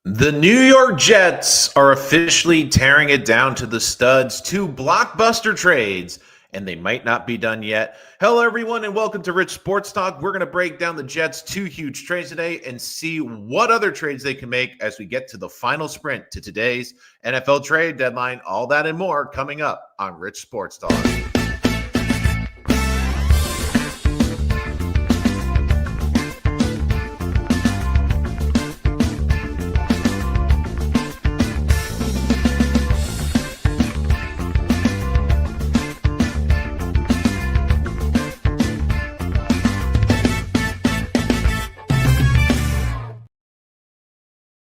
The New York Jets are officially tearing it down to the studs. Two blockbuster trades, and they might not be done yet. Hello, everyone, and welcome to Rich Sports Talk. We're going to break down the Jets' two huge trades today and see what other trades they can make as we get to the final sprint to today's NFL trade deadline. All that and more coming up on Rich Sports Talk.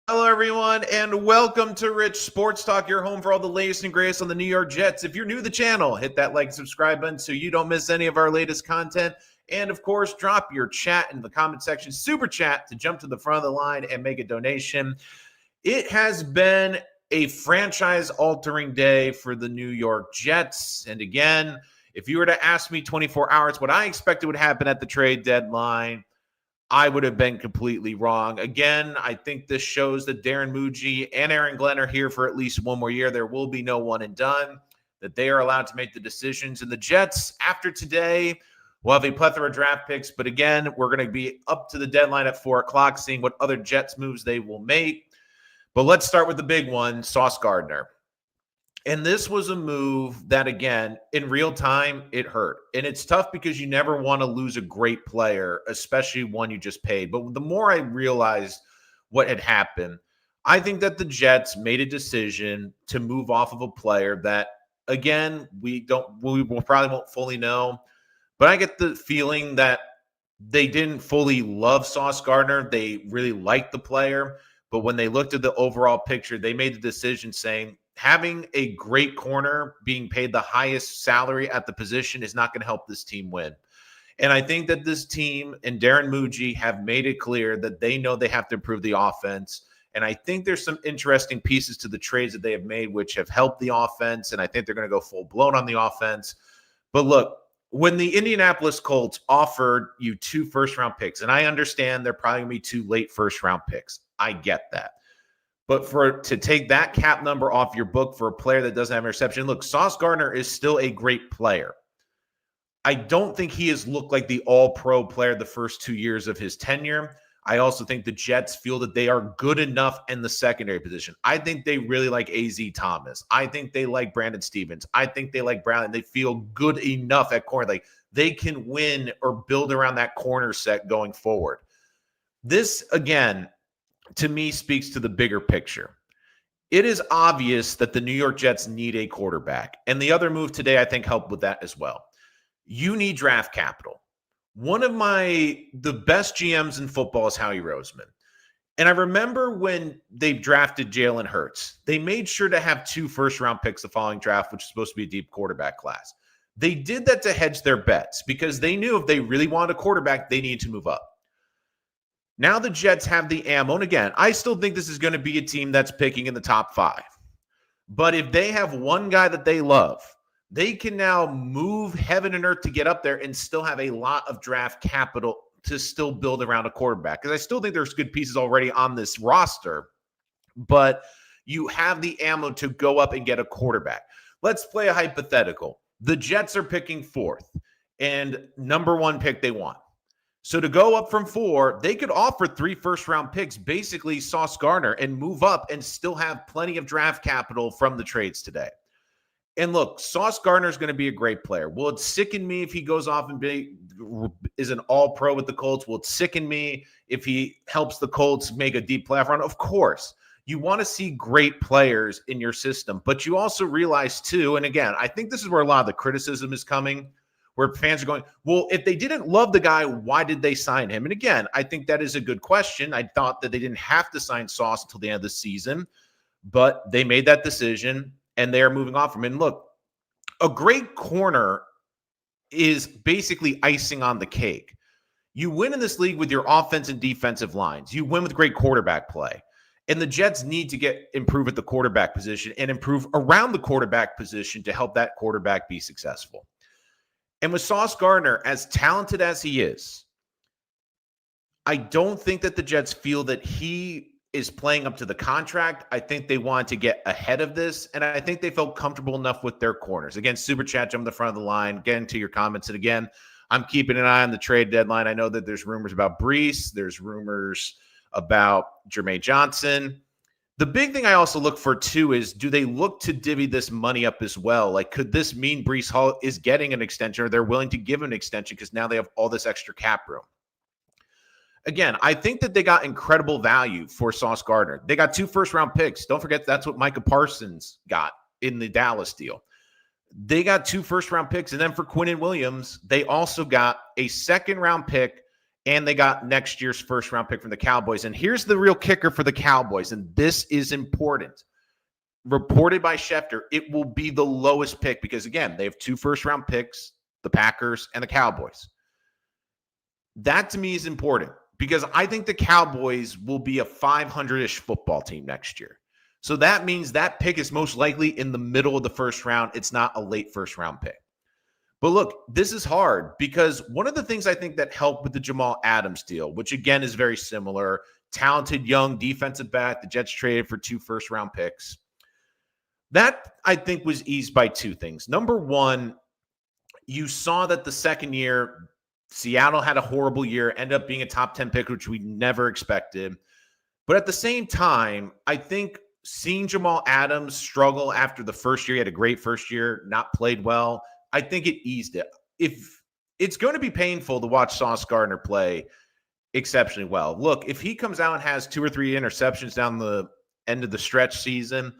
Hello, everyone, and welcome to Rich Sports Talk, your home for all the latest and greatest on the New York Jets. If you're new to the channel, hit that like and subscribe button so you don't miss any of our latest content. And, of course, drop your chat in the comment section, super chat, to jump to the front of the line and make a donation. It has been a franchise-altering day for the New York Jets. And, again, if you were to ask me 24 hours what I expected would happen at the trade deadline, I would have been completely wrong. Again, I think this shows that Darren Muji and Aaron Glenn are here for at least one more year. There will be no one and done, that they are allowed to make the decisions. And the Jets, after today, will have a plethora of draft picks. But again, we're going to be up to the deadline at 4 o'clock, seeing what other Jets moves they will make. But let's start with the big one, Sauce Gardner. And this was a move that, again, in real time, it hurt. And it's tough because you never want to lose a great player, especially one you just paid. But the more I realized what had happened, I think that the Jets made a decision to move off of a player that, again, we probably won't fully know. But I get the feeling that they didn't fully love Sauce Gardner. They really liked the player. But when they looked at the overall picture, they made the decision saying, having a great corner being paid the highest salary at the position is not going to help this team win. And I think that this team and Darren Muji have made it clear that they know they have to improve the offense. And I think there's some interesting pieces to the trades that they have made, which have helped the offense. And I think they're going to go full blown on the offense. But look, when the Indianapolis Colts offered you 2 first-round picks, and I understand they're probably going to be 2 late first-round picks. I get that. But to take that cap number off your book for a player that doesn't have an interception, look, Sauce Gardner is still a great player. I don't think he has looked like the all-pro player the first 2 years of his tenure. I also think the Jets feel that they are good enough in the secondary position. I think they really like A.Z. Thomas. I think they like Brandon Stevens. I think they like Brown, and they feel good enough at corner. Like they can win or build around that corner set going forward. This, again, to me, speaks to the bigger picture. It is obvious that the New York Jets need a quarterback. And the other move today, I think, helped with that as well. You need draft capital. One of the best GMs in football is Howie Roseman. And I remember when they drafted Jalen Hurts, they made sure to have 2 first-round picks the following draft, which is supposed to be a deep quarterback class. They did that to hedge their bets because they knew if they really wanted a quarterback, they needed to move up. Now the Jets have the ammo. And again, I still think this is going to be a team that's picking in the top 5. But if they have one guy that they love, they can now move heaven and earth to get up there and still have a lot of draft capital to still build around a quarterback. Because I still think there's good pieces already on this roster, but you have the ammo to go up and get a quarterback. Let's play a hypothetical. The Jets are picking 4th and number 1 pick they want. So to go up from 4, they could offer 3 first-round picks, basically Sauce Gardner, and move up and still have plenty of draft capital from the trades today. And look, Sauce Gardner is going to be a great player. Will it sicken me if he goes off and is an all-pro with the Colts? Will it sicken me if he helps the Colts make a deep playoff run? Of course. You want to see great players in your system, but you also realize too, and again, I think this is where a lot of the criticism is coming, where fans are going, well, if they didn't love the guy, why did they sign him? And again, I think that is a good question. I thought that they didn't have to sign Sauce until the end of the season, but they made that decision, and they are moving on from him. And look, a great corner is basically icing on the cake. You win in this league with your offense and defensive lines. You win with great quarterback play. And the Jets need to improve at the quarterback position and improve around the quarterback position to help that quarterback be successful. And with Sauce Gardner, as talented as he is, I don't think that the Jets feel that he is playing up to the contract. I think they want to get ahead of this, and I think they felt comfortable enough with their corners. Again, Super Chat, jump to the front of the line, get into your comments. And again, I'm keeping an eye on the trade deadline. I know that there's rumors about Brees. There's rumors about Jermaine Johnson. The big thing I also look for, too, is do they look to divvy this money up as well? Like, could this mean Brees Hall is getting an extension, or they're willing to give him an extension because now they have all this extra cap room? Again, I think that they got incredible value for Sauce Gardner. They got 2 first-round picks. Don't forget that's what Micah Parsons got in the Dallas deal. They got 2 first-round picks. And then for Quinnen Williams, they also got a second-round pick, and they got next year's first-round pick from the Cowboys. And here's the real kicker for the Cowboys, and this is important. Reported by Schefter, it will be the lowest pick because, again, they have 2 first-round picks, the Packers and the Cowboys. That, to me, is important because I think the Cowboys will be a 500-ish football team next year. So that means that pick is most likely in the middle of the first round. It's not a late first-round pick. But look, this is hard because one of the things I think that helped with the Jamal Adams deal, which again is very similar, talented young defensive back, the Jets traded for 2 first-round picks. That, I think, was eased by 2 things. Number one, you saw that the second year, Seattle had a horrible year, ended up being a top 10 pick, which we never expected. But at the same time, I think seeing Jamal Adams struggle after the first year, he had a great first year, not played well, I think it eased it. If it's going to be painful to watch Sauce Gardner play exceptionally well. Look, if he comes out and has 2 or 3 interceptions down the end of the stretch season,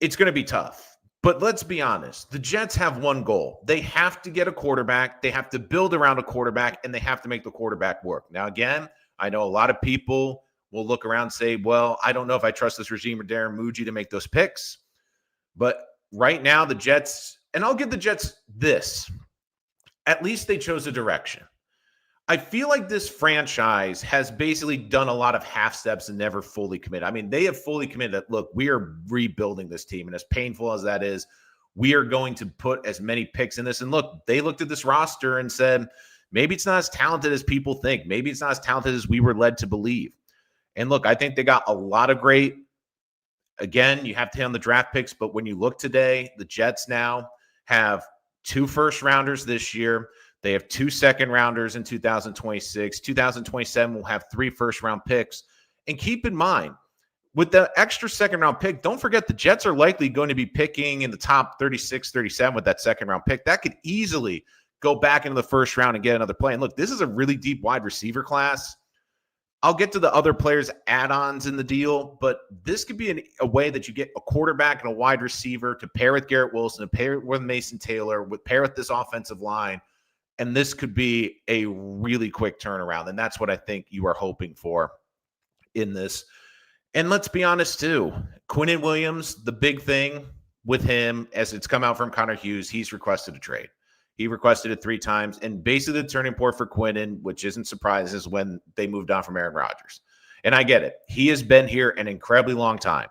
it's going to be tough. But let's be honest, the Jets have one goal. They have to get a quarterback, they have to build around a quarterback, and they have to make the quarterback work. Now, again, I know a lot of people will look around and say, well, I don't know if I trust this regime or Darren Muji to make those picks. But right now, the Jets, and I'll give the Jets this, at least they chose a direction. I feel like this franchise has basically done a lot of half steps and never fully committed. I mean, they have fully committed that, look, we are rebuilding this team. And as painful as that is, we are going to put as many picks in this. And look, they looked at this roster and said, maybe it's not as talented as people think. Maybe it's not as talented as we were led to believe. And look, I think they got a lot of great, again, you have to hit on the draft picks. But when you look today, the Jets now have 2 first rounders this year. They have 2 second rounders in 2026. 2027 will have 3 first round picks. And keep in mind, with the extra second round pick, don't forget the Jets are likely going to be picking in the top 36, 37 with that second round pick. That could easily go back into the first round and get another play. And look, this is a really deep wide receiver class. I'll get to the other players' add-ons in the deal, but this could be a way that you get a quarterback and a wide receiver to pair with Garrett Wilson, to pair with Mason Taylor, pair with this offensive line. And this could be a really quick turnaround. And that's what I think you are hoping for in this. And let's be honest, too. Quinnen Williams, the big thing with him, as it's come out from Connor Hughes, he's requested a trade. He requested it 3 times. And basically the turning point for Quinnen, which isn't surprising, is when they moved on from Aaron Rodgers. And I get it. He has been here an incredibly long time.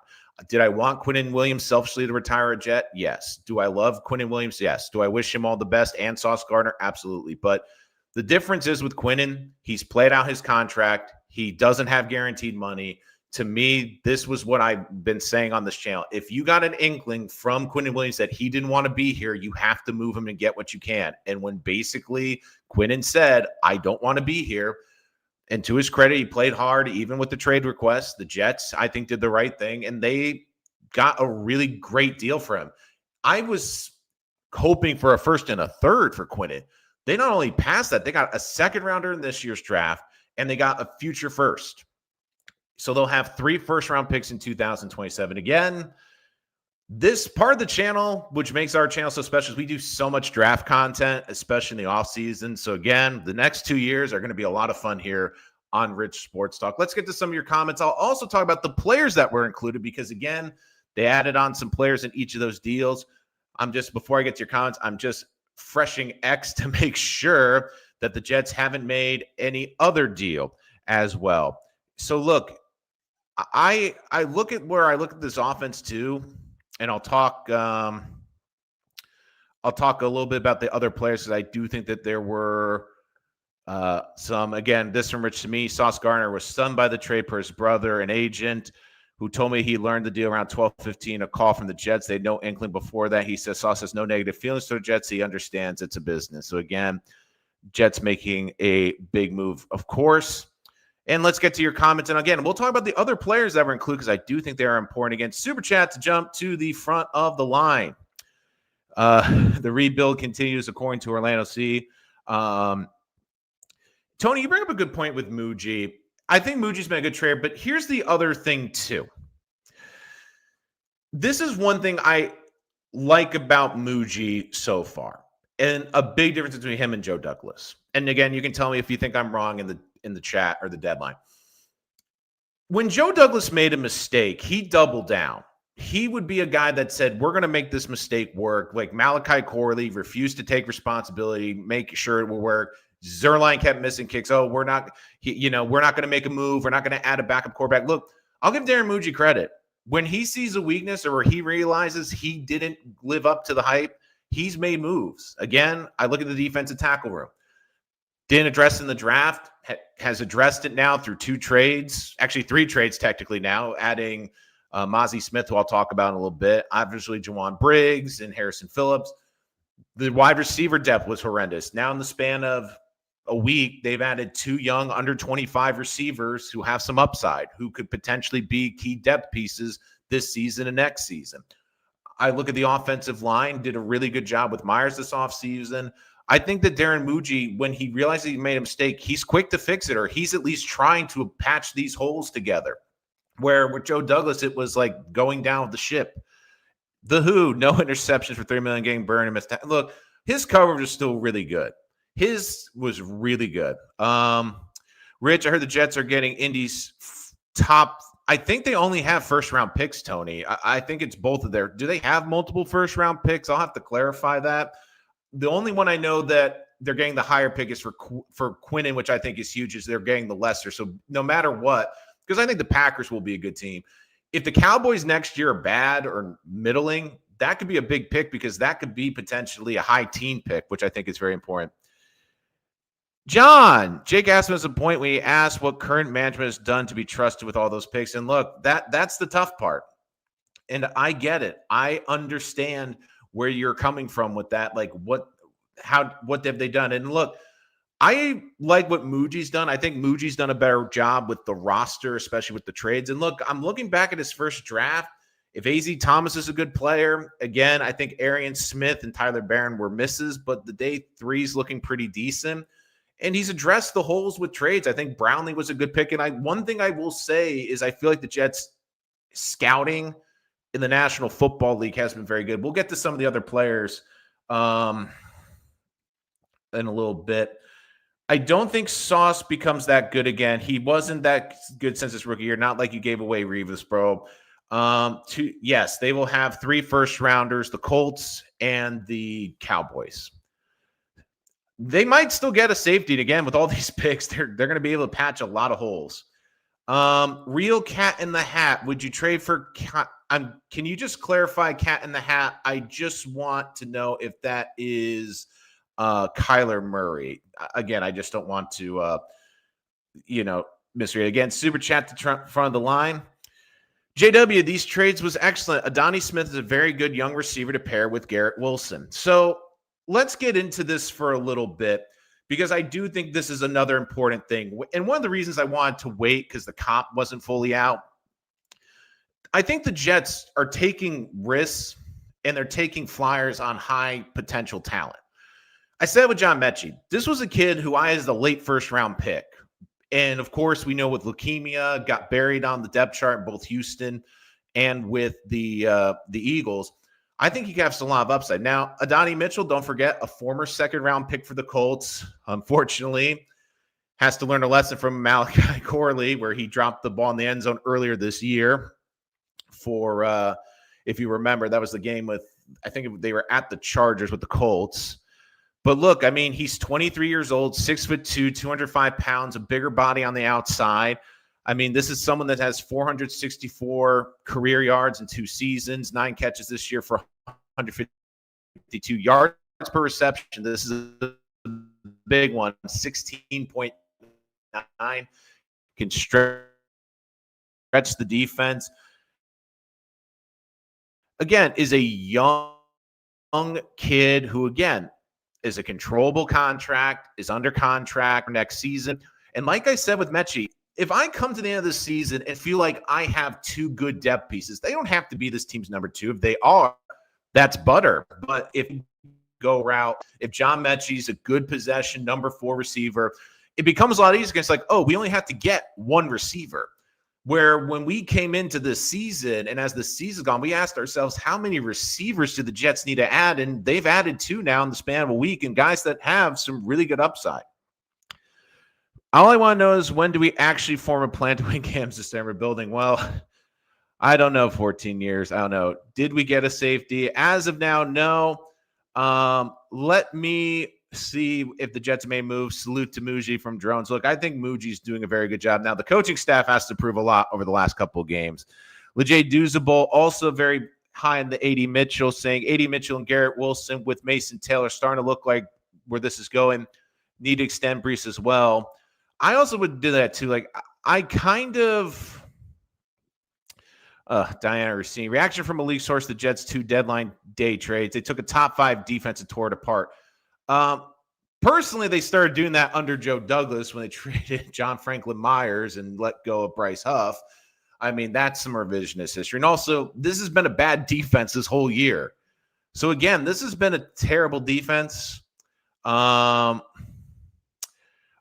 Did I want Quinnen Williams selfishly to retire a Jet? Yes. Do I love Quinnen Williams? Yes. Do I wish him all the best and Sauce Gardner? Absolutely. But the difference is with Quinnen, he's played out his contract. He doesn't have guaranteed money. To me, this was what I've been saying on this channel. If you got an inkling from Quinnen Williams that he didn't want to be here, you have to move him and get what you can. And when basically Quinnen said, I don't want to be here, and to his credit, he played hard, even with the trade request. The Jets, I think, did the right thing, and they got a really great deal for him. I was hoping for a first and a third for Quinnen. They not only passed that, they got a second rounder in this year's draft, and they got a future first. So they'll have 3 first-round picks in 2027. Again, this part of the channel, which makes our channel so special, is we do so much draft content, especially in the offseason. So again, the next 2 years are going to be a lot of fun here on Rich Sports Talk. Let's get to some of your comments. I'll also talk about the players that were included because, again, they added on some players in each of those deals. Before I get to your comments, I'm just freshing X to make sure that the Jets haven't made any other deal as well. So look, I look at where I look at this offense too, and I'll talk a little bit about the other players because I do think that there were This from Rich to me. Sauce Gardner was stunned by the trade per his brother, an agent who told me he learned the deal around 12:15. A call from the Jets. They had no inkling before that. He says Sauce has no negative feelings to the Jets. He understands it's a business. So again, Jets making a big move, of course. And let's get to your comments. And again, we'll talk about the other players that were included because I do think they are important. Again, Super Chat to jump to the front of the line. The rebuild continues according to Orlando C. Tony, you bring up a good point with Muji. I think Muji's been a good trade, but here's the other thing too. This is one thing I like about Muji so far, and a big difference between him and Joe Douglas. And again, you can tell me if you think I'm wrong in the chat or the deadline. When Joe Douglas made a mistake, he doubled down. He would be a guy that said, we're going to make this mistake work. Like Malachi Corley refused to take responsibility, make sure it will work. Zerline kept missing kicks. Oh, we're not going to make a move. We're not going to add a backup quarterback. Look, I'll give Darren Muji credit. When he sees a weakness or he realizes he didn't live up to the hype, he's made moves. Again, I look at the defensive tackle room. Didn't address in the draft, has addressed it now through 2 trades, actually 3 trades technically now, adding Mozzie Smith, who I'll talk about in a little bit, obviously Jawan Briggs and Harrison Phillips. The wide receiver depth was horrendous. Now in the span of a week, they've added 2 young under 25 receivers who have some upside, who could potentially be key depth pieces this season and next season. I look at the offensive line, did a really good job with Myers this offseason. I think that Darren Muji, when he realizes he made a mistake, he's quick to fix it, or he's at least trying to patch these holes together. Where with Joe Douglas, it was like going down with the ship. The Who, no interceptions for $3 million, getting burned and missed. Look, his coverage is still really good. His was really good. Rich, I heard the Jets are getting Indy's top. I think they only have first-round picks, Tony. I think it's both of their. Do they have multiple first-round picks? I'll have to clarify that. The only one I know that they're getting the higher pick is for Quinnen, which I think is huge, is they're getting the lesser. So no matter what, because I think the Packers will be a good team. If the Cowboys next year are bad or middling, that could be a big pick because that could be potentially a high teen pick, which I think is very important. John, Jake asked me at a point when he asked what current management has done to be trusted with all those picks. And look, that's the tough part. And I get it. I understand where you're coming from with that. Like what have they done? And look, I like what Muji's done. I think Muji's done a better job with the roster, especially with the trades. And look, I'm looking back at his first draft. If A.Z. Thomas is a good player, again, I think Arian Smith and Tyler Barron were misses, but the day 3 is looking pretty decent. And he's addressed the holes with trades. I think Brownlee was a good pick. And one thing I will say is I feel like the Jets scouting in the National Football League has been very good. We'll get to some of the other players in a little bit. I don't think Sauce becomes that good again. He wasn't that good since his rookie year. Not like you gave away Revis, bro. Yes, they will have 3 first-rounders, the Colts and the Cowboys. They might still get a safety. And again, with all these picks, they're going to be able to patch a lot of holes. Real Cat in the Hat. Would you trade for can you just clarify Cat in the Hat? I just want to know if that is Kyler Murray. Again, I just don't want to misread. Again, super chat to front of the line. JW, these trades was excellent. Adonai Smith is a very good young receiver to pair with Garrett Wilson. So let's get into this for a little bit because I do think this is another important thing. And one of the reasons I wanted to wait because the comp wasn't fully out, I think the Jets are taking risks and they're taking flyers on high potential talent. I said with John Mechie, this was a kid who I as the late first-round pick. And, of course, we know with leukemia, got buried on the depth chart in both Houston and with the Eagles. I think he has a lot of upside. Now, Adonai Mitchell, don't forget, a former second-round pick for the Colts, unfortunately, has to learn a lesson from Malachi Corley where he dropped the ball in the end zone earlier this year for, if you remember, that was the game with, I think they were at the Chargers with the Colts. But look, I mean, he's 23 years old, 6'2", 205 pounds, a bigger body on the outside. I mean, this is someone that has 464 career yards in 2 seasons, 9 catches this year for 152 yards per reception. This is a big one, 16.9, can stretch the defense. Again, is a young kid who, again, is a controllable contract, is under contract next season. And like I said with Mechie, if I come to the end of the season and feel like I have two good depth pieces, they don't have to be this team's number two. If they are, that's butter. But if you go route, if John Mechie's a good possession number 4 receiver, it becomes a lot easier. It's like, oh, we only have to get one receiver. Where when we came into this season, and as the season's gone, we asked ourselves, how many receivers do the Jets need to add? And they've added 2 now in the span of a week, and guys that have some really good upside. All I want to know is, when do we actually form a plan to win games this time we're building? Well, I don't know, 14 years. I don't know. Did we get a safety? As of now, no. Let me see if the Jets may move. Salute to Muji from Drones. Look, I think Muji's doing a very good job. Now, the coaching staff has to prove a lot over the last couple of games. Lejay Duzable, also very high in the A.D. Mitchell, saying A.D. Mitchell and Garrett Wilson with Mason Taylor starting to look like where this is going. Need to extend Brees as well. I also would do that too. Like, I kind of Diana Racine. Reaction from a league source, the Jets' 2 deadline day trades. They took a top 5 defense and tore it apart. Personally, they started doing that under Joe Douglas when they traded John Franklin Myers and let go of Bryce Huff. I mean, that's some revisionist history. And also, this has been a bad defense this whole year. So again, this has been a terrible defense.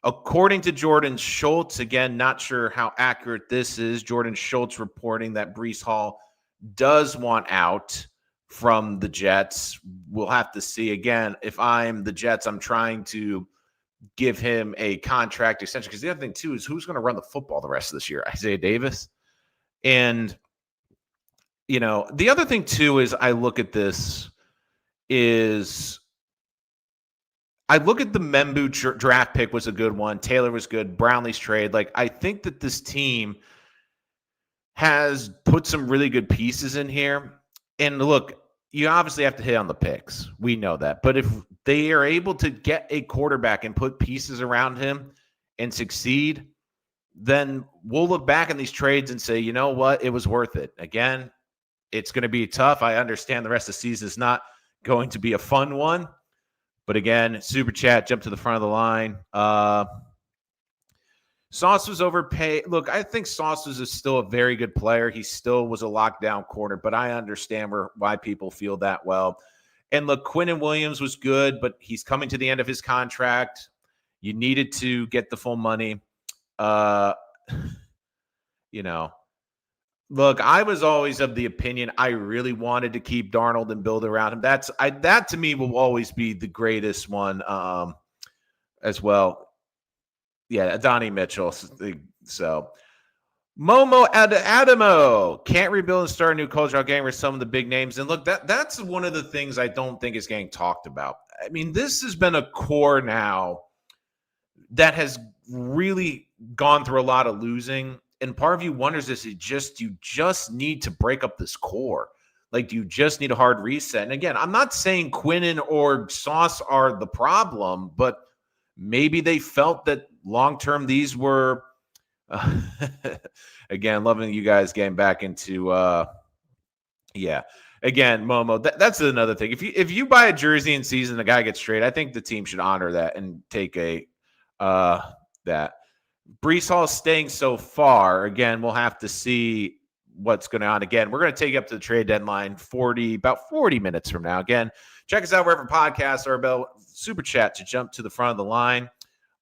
According to Jordan Schultz, again, not sure how accurate this is. Jordan Schultz reporting that Breece Hall does want out from the Jets. We'll have to see. Again, if I'm the Jets, I'm trying to give him a contract extension, because the other thing too is, who's going to run the football the rest of this year? Isaiah Davis. And, you know, the other thing too is, I look at this is, I look at the Membu draft pick was a good one. Taylor was good. Brownlee's trade. Like, I think that this team has put some really good pieces in here. And look, you obviously have to hit on the picks. We know that. But if they are able to get a quarterback and put pieces around him and succeed, then we'll look back in these trades and say, you know what? It was worth it. Again, it's going to be tough. I understand the rest of the season is not going to be a fun one. But again, Super Chat, jump to the front of the line. Sauce was overpaid. Look, I think Sauce is still a very good player. He still was a lockdown corner, but I understand why people feel that well. And look, Quinnen Williams was good, but he's coming to the end of his contract. You needed to get the full money. You know, look, I was always of the opinion I really wanted to keep Darnold and build around him. That to me will always be the greatest one as well. Yeah, Donnie Mitchell. So Momo Adamo can't rebuild and start a new culture game with some of the big names. And look, that's one of the things I don't think is getting talked about. I mean, this has been a core now that has really gone through a lot of losing. And part of you wonders if you just need to break up this core. Like, do you just need a hard reset? And again, I'm not saying Quinnen or Sauce are the problem, but maybe they felt that long-term these were, again, loving you guys getting back into, again, Momo, that's another thing. If you buy a jersey in season, the guy gets traded, I think the team should honor that and take that. Breece Hall is staying so far. Again, we'll have to see what's going on. Again, we're going to take you up to the trade deadline about 40 minutes from now. Again, check us out wherever podcasts are about. Super Chat to jump to the front of the line.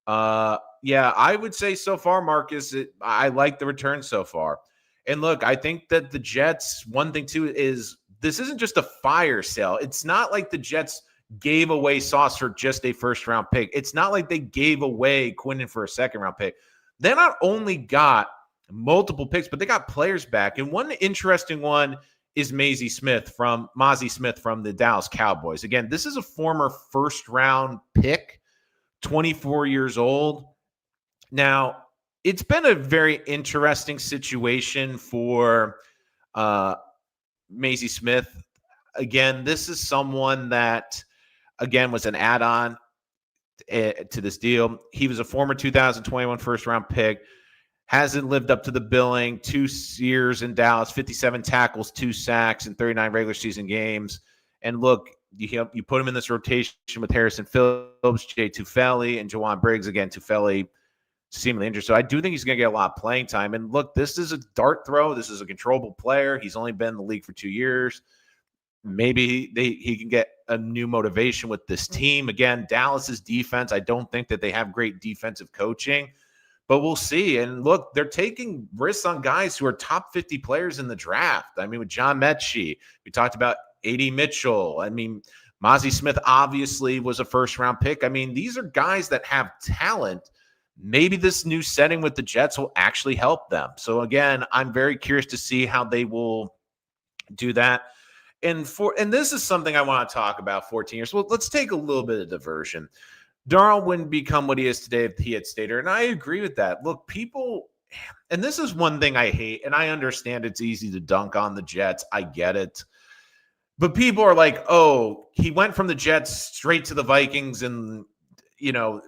I would say so far, Marcus, I like the return so far. And look, I think that the Jets, one thing too is, this isn't just a fire sale. It's not like the Jets gave away Sauce for just a first-round pick. It's not like they gave away Quinnen for a second-round pick. They not only got multiple picks, but they got players back. And one interesting one is Mazi Smith from the Dallas Cowboys. Again, this is a former first-round pick, 24 years old. Now, it's been a very interesting situation for Mazi Smith. Again, this is someone that, again, was an add-on. to this deal. He was a former 2021 first-round pick. Hasn't lived up to the billing. 2 years in Dallas, 57 tackles, 2 sacks, and 39 regular season games. And look, you put him in this rotation with Harrison Phillips, Jay Tufele, and Jawan Briggs. Again, Tufele seemingly injured. So I do think he's going to get a lot of playing time. And look, this is a dart throw. This is a controllable player. He's only been in the league for 2 years. Maybe he can get a new motivation with this team. Again, Dallas's defense, I don't think that they have great defensive coaching. But we'll see. And look, they're taking risks on guys who are top 50 players in the draft. I mean, with John Mechie, we talked about A.D. Mitchell. I mean, Mozzie Smith obviously was a first-round pick. I mean, these are guys that have talent. Maybe this new setting with the Jets will actually help them. So, again, I'm very curious to see how they will do that. And this is something I want to talk about, 14 years. Well, let's take a little bit of diversion. Darnold wouldn't become what he is today if he had stayed here. And I agree with that. Look, people, and this is one thing I hate, and I understand it's easy to dunk on the Jets. I get it. But people are like, oh, he went from the Jets straight to the Vikings and, you know,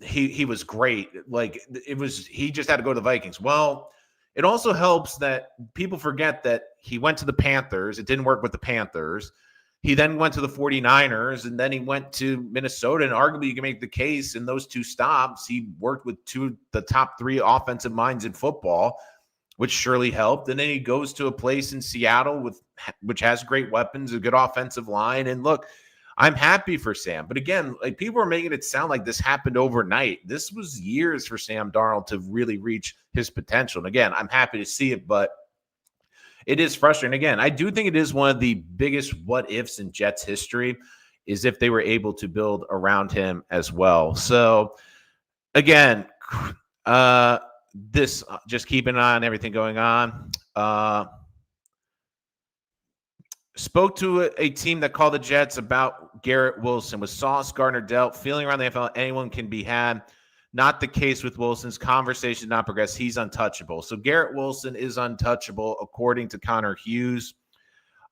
he was great. Like, he just had to go to the Vikings. Well, it also helps that people forget that he went to the Panthers. It didn't work with the Panthers. He then went to the 49ers, and then he went to Minnesota. And arguably, you can make the case in those 2 stops, he worked with 2 of the top 3 offensive minds in football, which surely helped. And then he goes to a place in Seattle which has great weapons, a good offensive line. And look, I'm happy for Sam. But again, like, people are making it sound like this happened overnight. This was years for Sam Darnold to really reach his potential. And again, I'm happy to see it, but it is frustrating. Again, I do think it is one of the biggest what-ifs in Jets history is if they were able to build around him as well. So, again, this just keeping an eye on everything going on. Spoke to a team that called the Jets about Garrett Wilson. With Sauce Gardner dealt, feeling around the NFL, anyone can be had. Not the case with Wilson's. Conversation did not progress. He's untouchable. So Garrett Wilson is untouchable, according to Connor Hughes.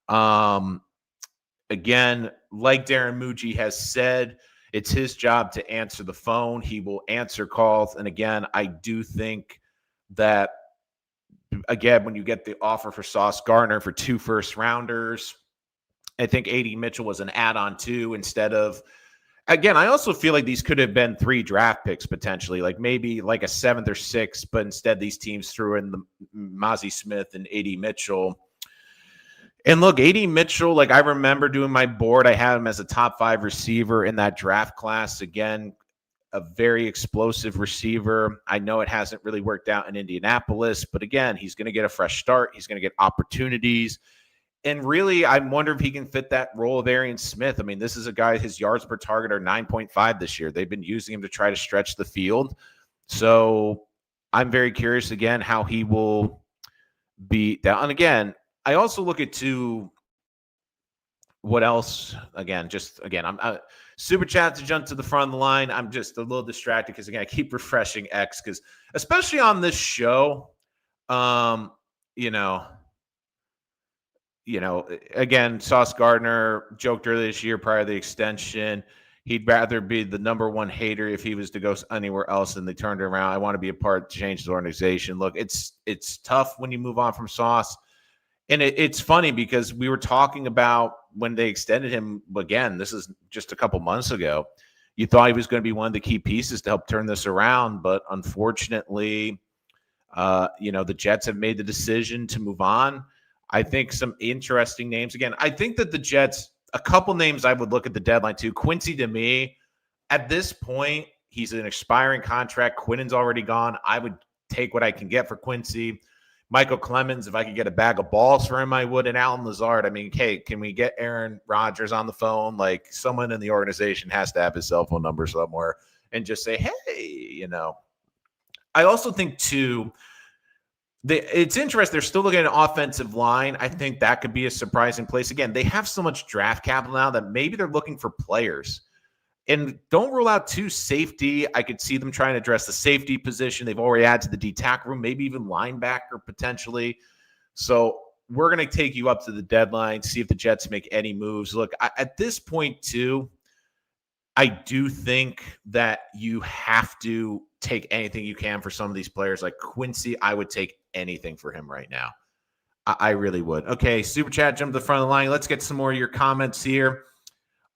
Again, like Darren Muji has said, it's his job to answer the phone. He will answer calls. And again, I do think that, again, when you get the offer for Sauce Gardner for 2 first-rounders, I think A.D. Mitchell was an add-on too instead of – again, I also feel like these could have been 3 draft picks potentially, like maybe like a 7th or 6th, but instead these teams threw in the Mozzie Smith and A.D. Mitchell. And look, A.D. Mitchell, like, I remember doing my board. I had him as a top 5 receiver in that draft class. Again, a very explosive receiver. I know it hasn't really worked out in Indianapolis, but again, he's going to get a fresh start. He's going to get opportunities. And really, I wonder if he can fit that role of Arian Smith. I mean, this is a guy, his yards per target are 9.5 this year. They've been using him to try to stretch the field. So I'm very curious, again, how he will be down. And again, I also look at what else, I'm super chat to jump to the front of the line. I'm just a little distracted because, again, I keep refreshing X because, especially on this show, again, Sauce Gardner joked earlier this year prior to the extension, he'd rather be the number 1 hater if he was to go anywhere else, and they turned it around. I want to be a part to change the organization. Look, it's tough when you move on from Sauce. And it's funny because we were talking about when they extended him, again, this is just a couple months ago, you thought he was going to be one of the key pieces to help turn this around. But unfortunately, the Jets have made the decision to move on. I think some interesting names. Again, I think that the Jets, a couple names I would look at the deadline to. Quincy, to me, at this point, he's an expiring contract. Quinnen's already gone. I would take what I can get for Quincy. Michael Clemens, if I could get a bag of balls for him, I would. And Alan Lazard, I mean, hey, can we get Aaron Rodgers on the phone? Like, someone in the organization has to have his cell phone number somewhere and just say, hey, I also think, too, it's interesting. They're still looking at an offensive line. I think that could be a surprising place. Again, they have so much draft capital now that maybe they're looking for players. And don't rule out safety. I could see them trying to address the safety position. They've already added to the D-tackle room, maybe even linebacker potentially. So we're going to take you up to the deadline, see if the Jets make any moves. Look, at this point, too, I do think that you have to take anything you can for some of these players. Like Quincy, I would take anything for him right now. I really would. Okay, Super Chat, jump to the front of the line. Let's get some more of your comments here.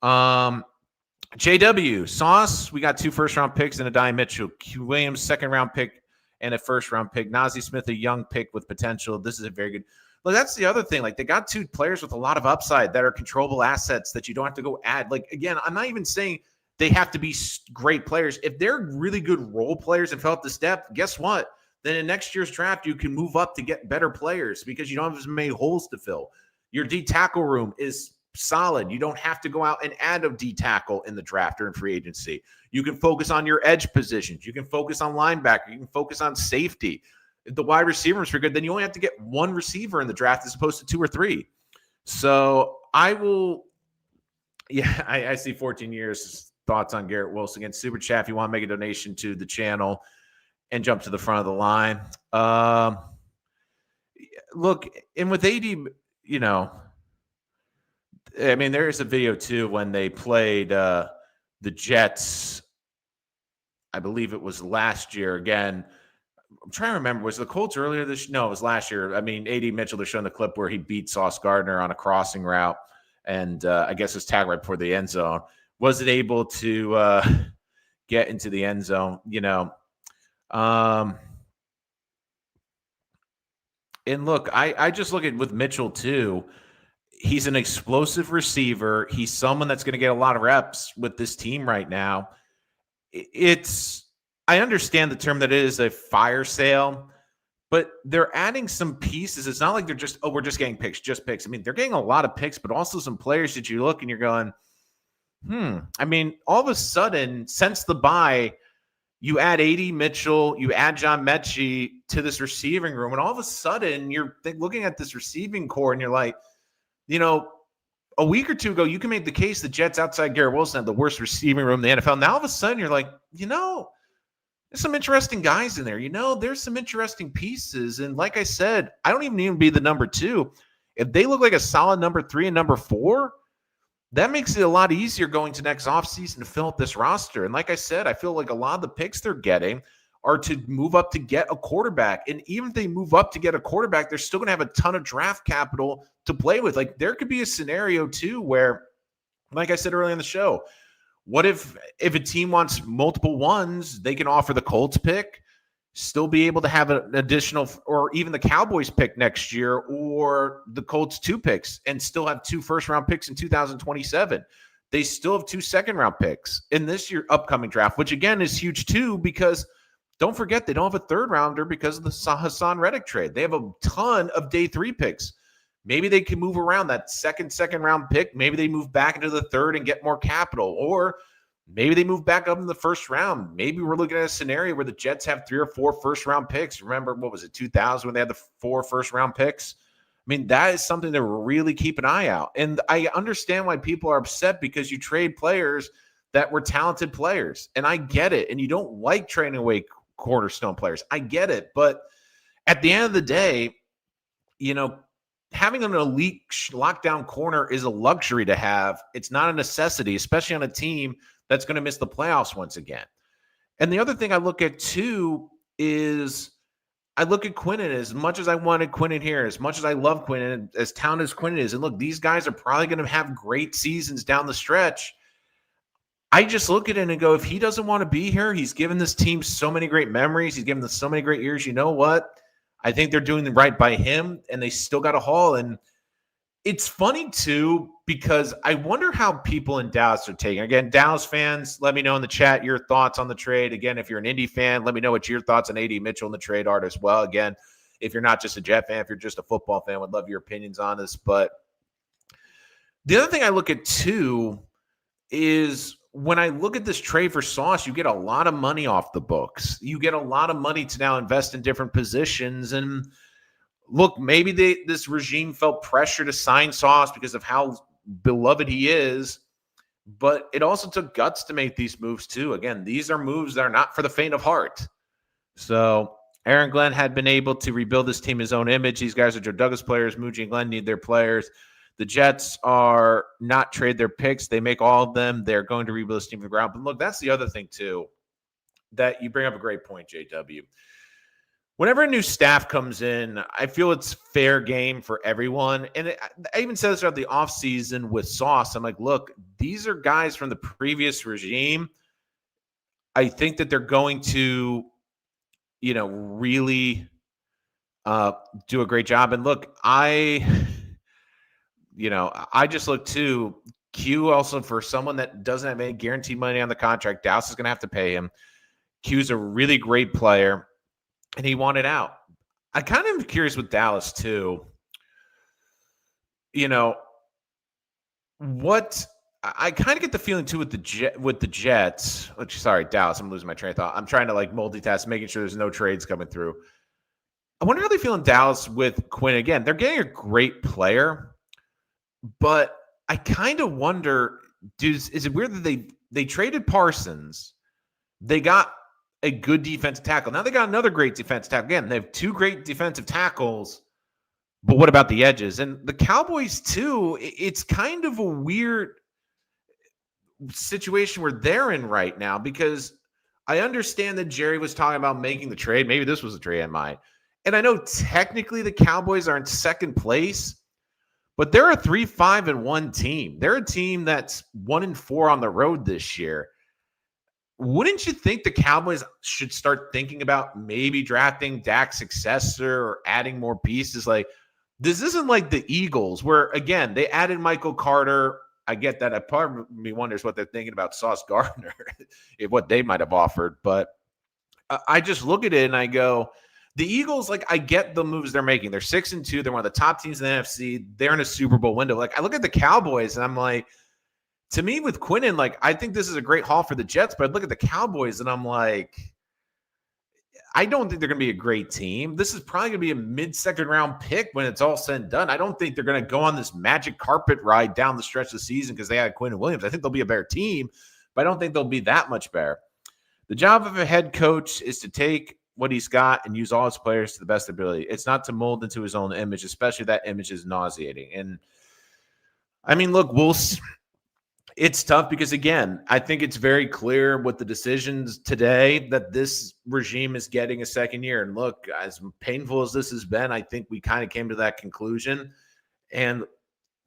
JW, Sauce, we got 2 first-round picks and a Dye Mitchell. Q Williams, second-round pick and a first-round pick. Nazi Smith, a young pick with potential. This is a very good. Well, that's the other thing. Like, they got 2 players with a lot of upside that are controllable assets that you don't have to go add. Like, again, I'm not even saying they have to be great players. If they're really good role players and fill out the step, guess what? Then in next year's draft, you can move up to get better players because you don't have as many holes to fill. Your D tackle room is solid. You don't have to go out and add a D tackle in the draft or in free agency. You can focus on your edge positions. You can focus on linebacker. You can focus on safety. If the wide receivers are good, then you only have to get 1 receiver in the draft as opposed to 2 or 3. So I will, I see 14 years. Thoughts on Garrett Wilson again. Super Chat, if you want to make a donation to the channel and jump to the front of the line. Look, and with AD, you know, I mean, there is a video too when they played the Jets. I believe it was last year. Again, I'm trying to remember. Was the Colts earlier this? No, it was last year. I mean, AD Mitchell, they're showing the clip where he beat Sauce Gardner on a crossing route, and I guess it was tagged right before the end zone. Was it able to get into the end zone? You know. And look, I just look at with Mitchell too. He's an explosive receiver. He's someone that's going to get a lot of reps with this team right now. I understand the term that it is a fire sale, but they're adding some pieces. It's not like they're just, we're just getting picks, just picks. I mean, they're getting a lot of picks, but also some players that you look and you're going, I mean, all of a sudden, since the bye, you add AD Mitchell, you add John Mechie to this receiving room, and all of a sudden you're looking at this receiving core and you're like, you know, a week or two ago, you can make the case the Jets outside Garrett Wilson had the worst receiving room in the NFL. Now all of a sudden you're like, you know, there's some interesting guys in there. You know, there's some interesting pieces. And like I said, I don't even need to be the number 2. If they look like a solid number 3 and number 4, that makes it a lot easier going to next offseason to fill up this roster. And like I said, I feel like a lot of the picks they're getting are to move up to get a quarterback. And even if they move up to get a quarterback, they're still going to have a ton of draft capital to play with. Like, there could be a scenario too where, like I said earlier in the show, what if a team wants multiple ones, they can offer the Colts pick, still be able to have an additional, or even the Cowboys pick next year, or the Colts 2 picks, and still have 2 first-round picks in 2027. They still have 2 second-round picks in this year upcoming draft, which again is huge too, because don't forget they don't have a 3rd-rounder because of the Hassan Reddick trade. They have a ton of day 3 picks. Maybe they can move around that second-round pick. Maybe they move back into the 3rd and get more capital, or maybe they move back up in the 1st round. Maybe we're looking at a scenario where the Jets have 3 or 4 first-round picks. Remember, what was it, 2000 when they had the 4 first-round picks? I mean, that is something to really keep an eye out. And I understand why people are upset because you trade players that were talented players. And I get it. And you don't like trading away cornerstone players. I get it. But at the end of the day, you know, having an elite lockdown corner is a luxury to have. It's not a necessity, especially on a team that's going to miss the playoffs once again. And the other thing I look at too is I look at Quinnen. As much as I wanted Quinnen here, as much as I love Quinnen, as talented as Quinnen is, and look, these guys are probably going to have great seasons down the stretch. I just look at it and go, if he doesn't want to be here, he's given this team so many great memories. He's given them so many great years. You know what? I think they're doing the right by him, and they still got a haul. And it's funny, too, because I wonder how people in Dallas are taking. Again, Dallas fans, let me know in the chat your thoughts on the trade. Again, if you're an Indy fan, let me know what your thoughts on AD Mitchell and the trade are as well. Again, if you're not just a Jet fan, if you're just a football fan, would love your opinions on this. But the other thing I look at, too, is when I look at this trade for Sauce, you get a lot of money off the books. You get a lot of money to now invest in different positions. And look, maybe this regime felt pressure to sign Sauce because of how beloved he is, but it also took guts to make these moves too. Again, these are moves that are not for the faint of heart. So Aaron Glenn had been able to rebuild this team his own image. These guys are Joe Douglas players. Muji and Glenn need their players. The Jets are not trade their picks. They make all of them. They're going to rebuild this team from the ground. But look, that's the other thing too, that you bring up a great point, JW. Whenever a new staff comes in, I feel it's fair game for everyone. And I even said this throughout the offseason with Sauce. I'm like, look, these are guys from the previous regime. I think that they're going to, really do a great job. And look, I just look too. Q also, for someone that doesn't have any guaranteed money on the contract, Dallas is going to have to pay him. Q's a really great player, and he wanted out. I kind of am curious with Dallas too. What I kind of get the feeling too with the Jets. Sorry, Dallas. I'm losing my train of thought. I'm trying to multitask, making sure there's no trades coming through. I wonder how they feel in Dallas with Quinn. Again, they're getting a great player, but I kind of wonder, is it weird that they traded Parsons? They got a good defensive tackle. Now they got another great defensive tackle. Again, they have two great defensive tackles, but what about the edges? And the Cowboys too, it's kind of a weird situation where they're in right now, because I understand that Jerry was talking about making the trade. Maybe this was a trade in mind. And I know technically the Cowboys are in second place, but they're a 3-5-1 team. They're a team that's 1-4 on the road this year. Wouldn't you think the Cowboys should start thinking about maybe drafting Dak's successor or adding more pieces? This isn't like the Eagles, where, again, they added Michael Carter. I get that. A part of me wonders what they're thinking about Sauce Gardner, what they might have offered. But I just look at it and I go, the Eagles, I get the moves they're making. They're 6-2. They're one of the top teams in the NFC. They're in a Super Bowl window. I look at the Cowboys and I'm like, to me with Quinnen, I think this is a great haul for the Jets, but I look at the Cowboys and I'm like, I don't think they're going to be a great team. This is probably going to be a mid-second round pick when it's all said and done. I don't think they're going to go on this magic carpet ride down the stretch of the season because they had Quinnen Williams. I think they'll be a better team, but I don't think they'll be that much better. The job of a head coach is to take what he's got and use all his players to the best ability. It's not to mold into his own image, especially that image is nauseating. And I mean, look, it's tough because, again, I think it's very clear with the decisions today that this regime is getting a second year. And look, as painful as this has been, I think we kind of came to that conclusion. And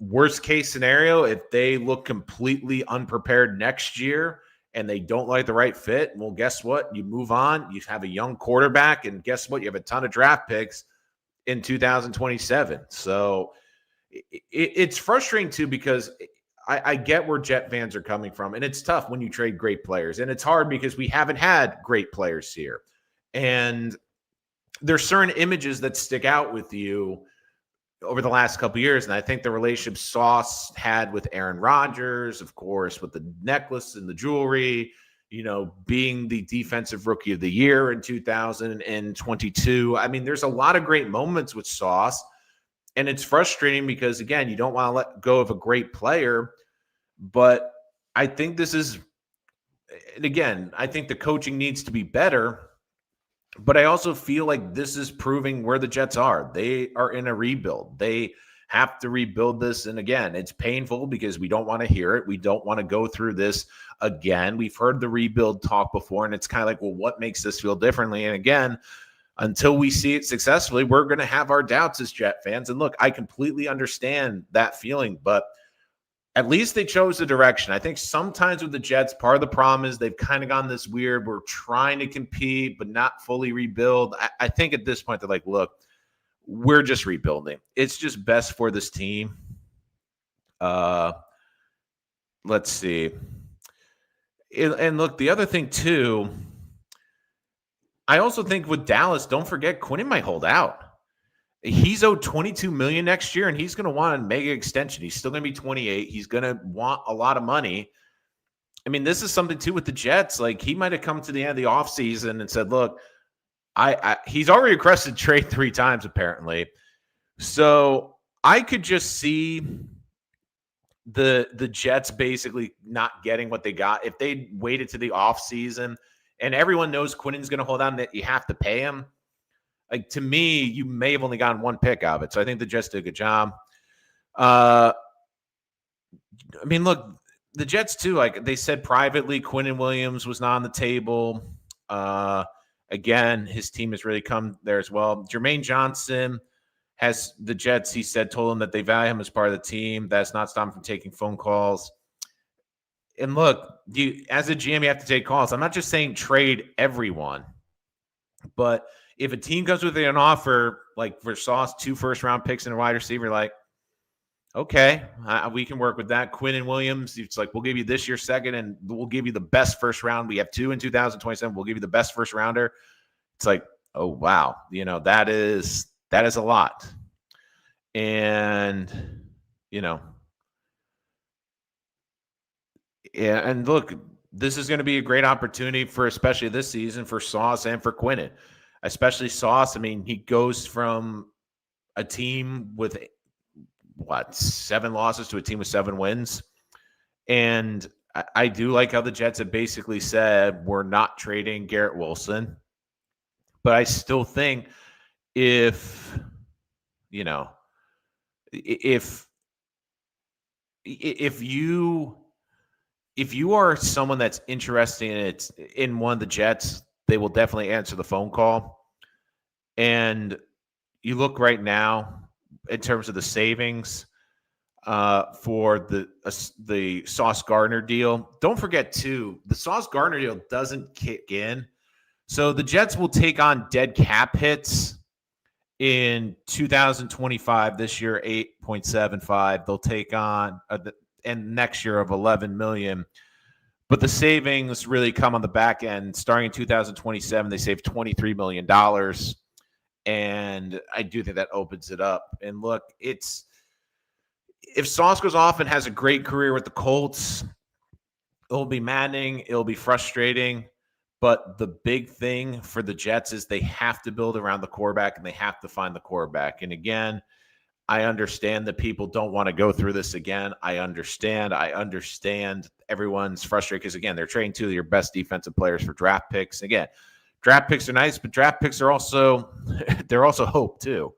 worst case scenario, if they look completely unprepared next year and they don't like the right fit, well, guess what? You move on. You have a young quarterback, and guess what? You have a ton of draft picks in 2027. So it's frustrating too, because I get where Jet fans are coming from, and it's tough when you trade great players, and it's hard because we haven't had great players here, and there's certain images that stick out with you over the last couple of years. And I think the relationship Sauce had with Aaron Rodgers, of course, with the necklace and the jewelry, being the defensive rookie of the year in 2022. I mean, there's a lot of great moments with Sauce. And it's frustrating because, again, you don't want to let go of a great player. But I think this is, and again, I think the coaching needs to be better. But I also feel like this is proving where the Jets are. They are in a rebuild. They have to rebuild this. And again, it's painful because we don't want to hear it. We don't want to go through this again. We've heard the rebuild talk before, and it's kind of like, well, what makes this feel differently? And again, until we see it successfully, we're going to have our doubts as Jet fans. And look, I completely understand that feeling, but at least they chose the direction. I think sometimes with the Jets, part of the problem is they've kind of gone this weird, we're trying to compete, but not fully rebuild. I think at this point, they're like, look, we're just rebuilding. It's just best for this team. Let's see. And look, the other thing too, I also think with Dallas, don't forget Quinnen might hold out. He's owed $22 million next year, and he's going to want a mega extension. He's still going to be 28. He's going to want a lot of money. I mean, this is something too with the Jets. Like, he might have come to the end of the offseason and said, look, he's already requested trade 3 times, apparently. So I could just see the Jets basically not getting what they got. If they waited to the offseason, and everyone knows Quinnen's going to hold on, that you have to pay him. Like, to me, you may have only gotten 1 pick out of it. So I think the Jets did a good job. I mean, look, the Jets too, like they said privately, Quinnen Williams was not on the table. Again, his team has really come there as well. Jermaine Johnson has the Jets, he said, told him that they value him as part of the team. That's not stopping him from taking phone calls. And look, you as a GM, you have to take calls. I'm not just saying trade everyone, but if a team comes with an offer like for Sauce, 2 first-round picks and a wide receiver, like, okay, we can work with that. Quinnen Williams, it's like, we'll give you this year's second, and we'll give you the best first round. We have 2 in 2027. We'll give you the best first rounder. It's like, oh, wow. That is a lot. And, yeah, and look, this is going to be a great opportunity for, especially this season, for Sauce and for Quinnen. Especially Sauce. I mean, he goes from a team with 7 losses to a team with 7 wins. And I do like how the Jets have basically said we're not trading Garrett Wilson. But I still think if you are someone that's interested in one of the Jets, they will definitely answer the phone call. And you look right now in terms of the savings for the Sauce Gardner deal. Don't forget, too, the Sauce Gardner deal doesn't kick in. So the Jets will take on dead cap hits in 2025. This year, 8.75. They'll take on and next year of $11 million. But the savings really come on the back end. Starting in 2027, they save $23 million. And I do think that opens it up. And look, if Sauce goes off and has a great career with the Colts, it'll be maddening. It'll be frustrating. But the big thing for the Jets is they have to build around the quarterback, and they have to find the quarterback. And again, I understand that people don't want to go through this again. I understand everyone's frustrated because, again, they're trading 2 of your best defensive players for draft picks. Again, draft picks are nice, but draft picks are also they're also hope too.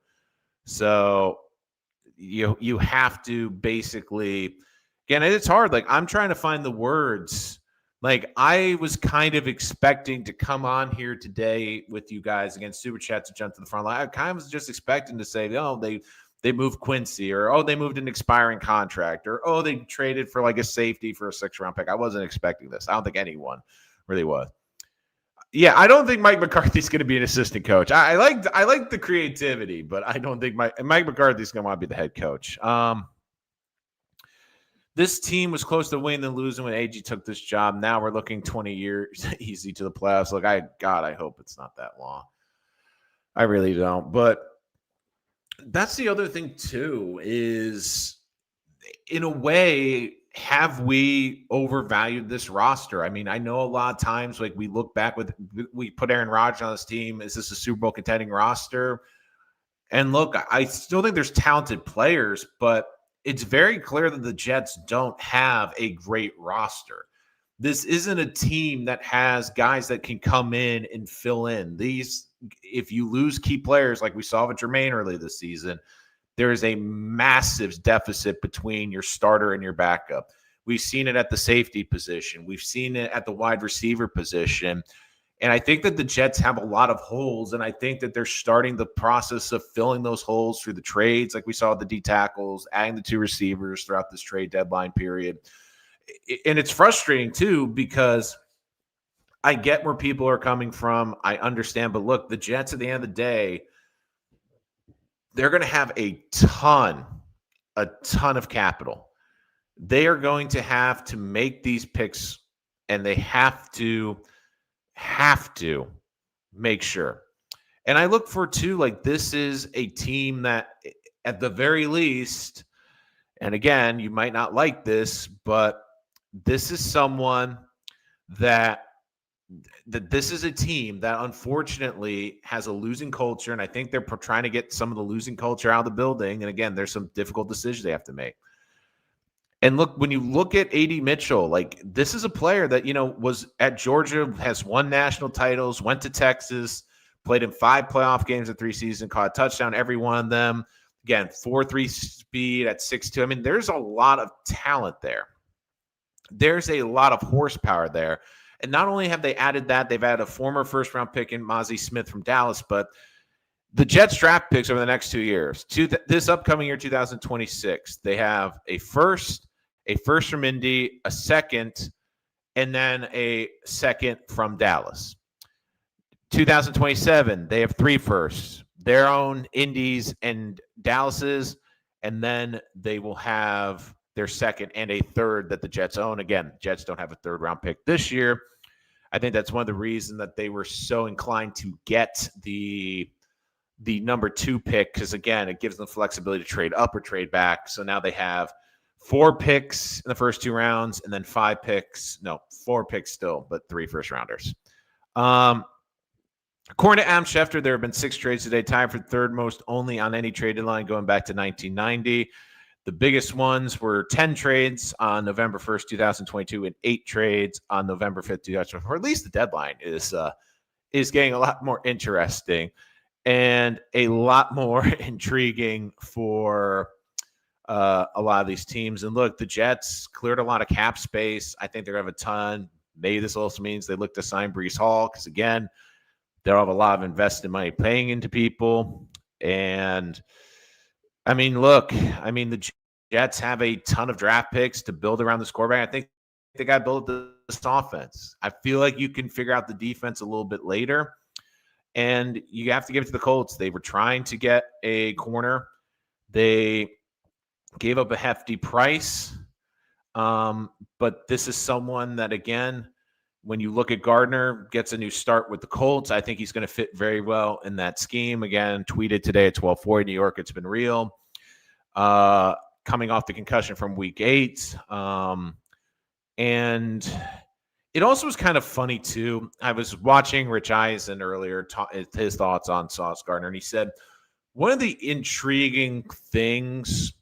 So you have to basically, again, it's hard. Like, I'm trying to find the words. Like, I was kind of expecting to come on here today with you guys against Super Chat to jump to the front line. I kind of was just expecting to say, oh, they moved Quincy, or, oh, they moved an expiring contract, or, oh, they traded for like a safety for a 6th-round pick. I wasn't expecting this. I don't think anyone really was. Yeah, I don't think Mike McCarthy's going to be an assistant coach. I like the creativity, but I don't think Mike McCarthy's going to want to be the head coach. This team was close to winning and losing when AG took this job. Now we're looking 20 years easy to the playoffs. Look, I hope it's not that long. I really don't. But that's the other thing too, is in a way, have we overvalued this roster? I mean, I know a lot of times, like, we look back we put Aaron Rodgers on this team. Is this a Super Bowl contending roster? And look, I still think there's talented players, but it's very clear that the Jets don't have a great roster. This isn't a team that has guys that can come in and fill in. If you lose key players like we saw with Jermaine early this season, there is a massive deficit between your starter and your backup. We've seen it at the safety position. We've seen it at the wide receiver position. And I think that the Jets have a lot of holes, and I think that they're starting the process of filling those holes through the trades, like we saw with the D tackles, adding the 2 receivers throughout this trade deadline period. And it's frustrating, too, because I get where people are coming from. I understand. But look, the Jets, at the end of the day, they're going to have a ton of capital. They are going to have to make these picks, and they have to make sure. And I look for, too, like, this is a team that, at the very least, and again, you might not like this, but this is someone that this is a team that unfortunately has a losing culture, and I think they're trying to get some of the losing culture out of the building. And again, there's some difficult decisions they have to make. And look, when you look at A.D. Mitchell, like, this is a player that, was at Georgia, has won national titles, went to Texas, played in 5 playoff games in 3 seasons, caught a touchdown every one of them. Again, 4.3 speed at 6'2". I mean, there's a lot of talent there. There's a lot of horsepower there. And not only have they added that, they've added a former first-round pick in Mozzie Smith from Dallas, but the Jets draft picks over the next 2 years. This upcoming year, 2026, they have a first from Indy, a second, and then a second from Dallas. 2027, they have 3 firsts, their own, Indies and Dallas's, and then they will have their second and a third that the Jets own. Again, Jets don't have a third-round pick this year. I think that's one of the reasons that they were so inclined to get the number 2 pick, because, again, it gives them flexibility to trade up or trade back. So now they have 4 picks in the first 2 rounds and then 4 picks still, but 3 first-rounders. According to Adam Schefter, there have been 6 trades today, tied for third most only on any trade deadline going back to 1990. The biggest ones were 10 trades on November 1st, 2022, and 8 trades on November 5th, 2024. At least the deadline is getting a lot more interesting and a lot more intriguing for a lot of these teams. And look, the Jets cleared a lot of cap space. I think they're going to have a ton. Maybe this also means they look to sign Breece Hall because, again, they'll have a lot of invested money paying into people. And, I mean, the Jets have a ton of draft picks to build around this quarterback. I think they got to build this offense. I feel like you can figure out the defense a little bit later. And you have to give it to the Colts. They were trying to get a corner. They gave up a hefty price. But this is someone that, again, when you look at Gardner, gets a new start with the Colts. I think he's going to fit very well in that scheme. Again, tweeted today at 12:40, New York, it's been real. Coming off the concussion from week 8. And it also was kind of funny, too. I was watching Rich Eisen earlier, his thoughts on Sauce Gardner, and he said one of the intriguing things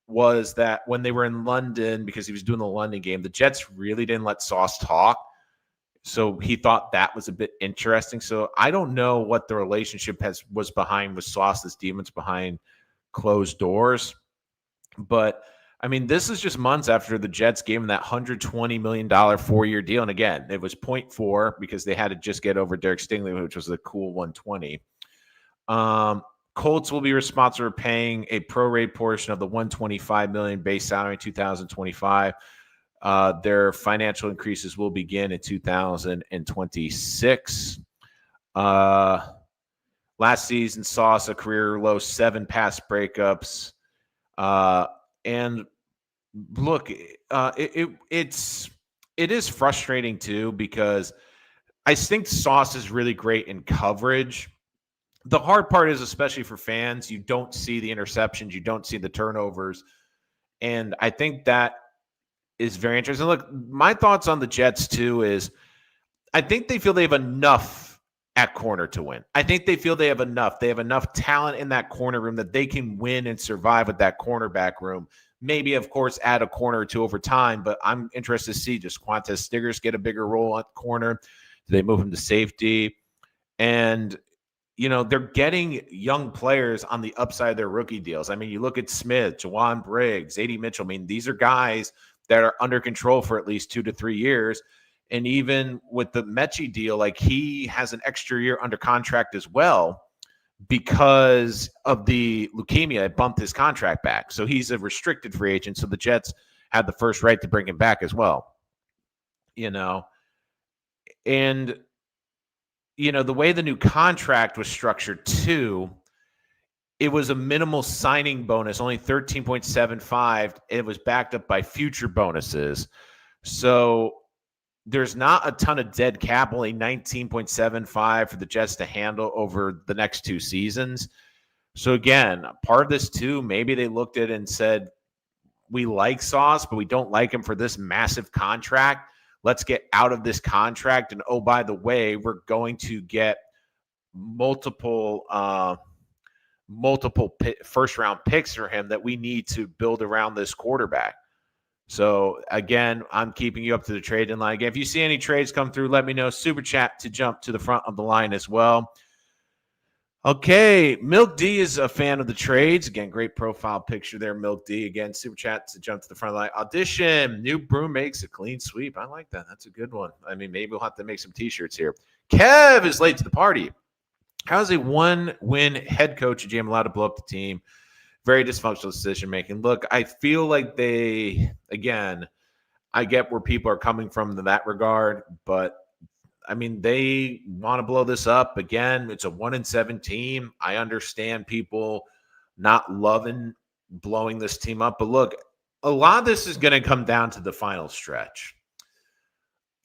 was that when they were in London, because he was doing the London game, the Jets really didn't let Sauce talk. So he thought that was a bit interesting. So I don't know what the relationship was behind with Sauce's demons behind closed doors. But, I mean, this is just months after the Jets gave him that $120 million 4-year deal. And, again, it was 0.4 because they had to just get over Derek Stingley, which was a cool 120. Colts will be responsible for paying a prorate portion of the $125 million base salary in 2025. Their financial increases will begin in 2026. Last season saw us a career low 7 pass breakups. And look, it is frustrating too, because I think Sauce is really great in coverage. The hard part is, especially for fans, you don't see the interceptions, you don't see the turnovers. And I think that is very interesting. Look, my thoughts on the Jets too is I think they feel they have enough at corner to win. I think they feel they have enough. They have enough talent in that corner room that they can win and survive with that cornerback room. Maybe, of course, add a corner or 2 over time, but I'm interested to see, does Quantez Stiggers get a bigger role at corner? Do they move him to safety? And, you know, they're getting young players on the upside of their rookie deals. I mean, you look at Smith, Jawan Briggs, A.D. Mitchell. I mean, these are guys that are under control for at least 2 to 3 years. And even with the Mechie deal, like, he has an extra year under contract as well because of the leukemia. It bumped his contract back. So he's a restricted free agent. So the Jets had the first right to bring him back as well. You know, and, you know, the way the new contract was structured too, it was a minimal signing bonus, only 13.75. It was backed up by future bonuses. So there's not a ton of dead cap, only 19.75 for the Jets to handle over the next 2 seasons. So again, part of this too, maybe they looked at it and said, we like Sauce, but we don't like him for this massive contract. Let's get out of this contract. And oh, by the way, we're going to get multiple first-round picks for him that we need to build around this quarterback. So, again, I'm keeping you up to the trade deadline. Again, if you see any trades come through, let me know. Super chat to jump to the front of the line as well. Okay, Milk D is a fan of the trades. Again, great profile picture there, Milk D. Again, super chat to jump to the front line. Audition, new broom makes a clean sweep. I like that. That's a good one. I mean, maybe we'll have to make some T-shirts here. Kev is late to the party. How's a one-win head coach GM allowed to blow up the team? Very dysfunctional decision making. Look, I feel like again, I get where people are coming from in that regard, but I mean, they want to blow this up. Again, it's a 1-7 team. I understand people not loving blowing this team up. But look, a lot of this is going to come down to the final stretch.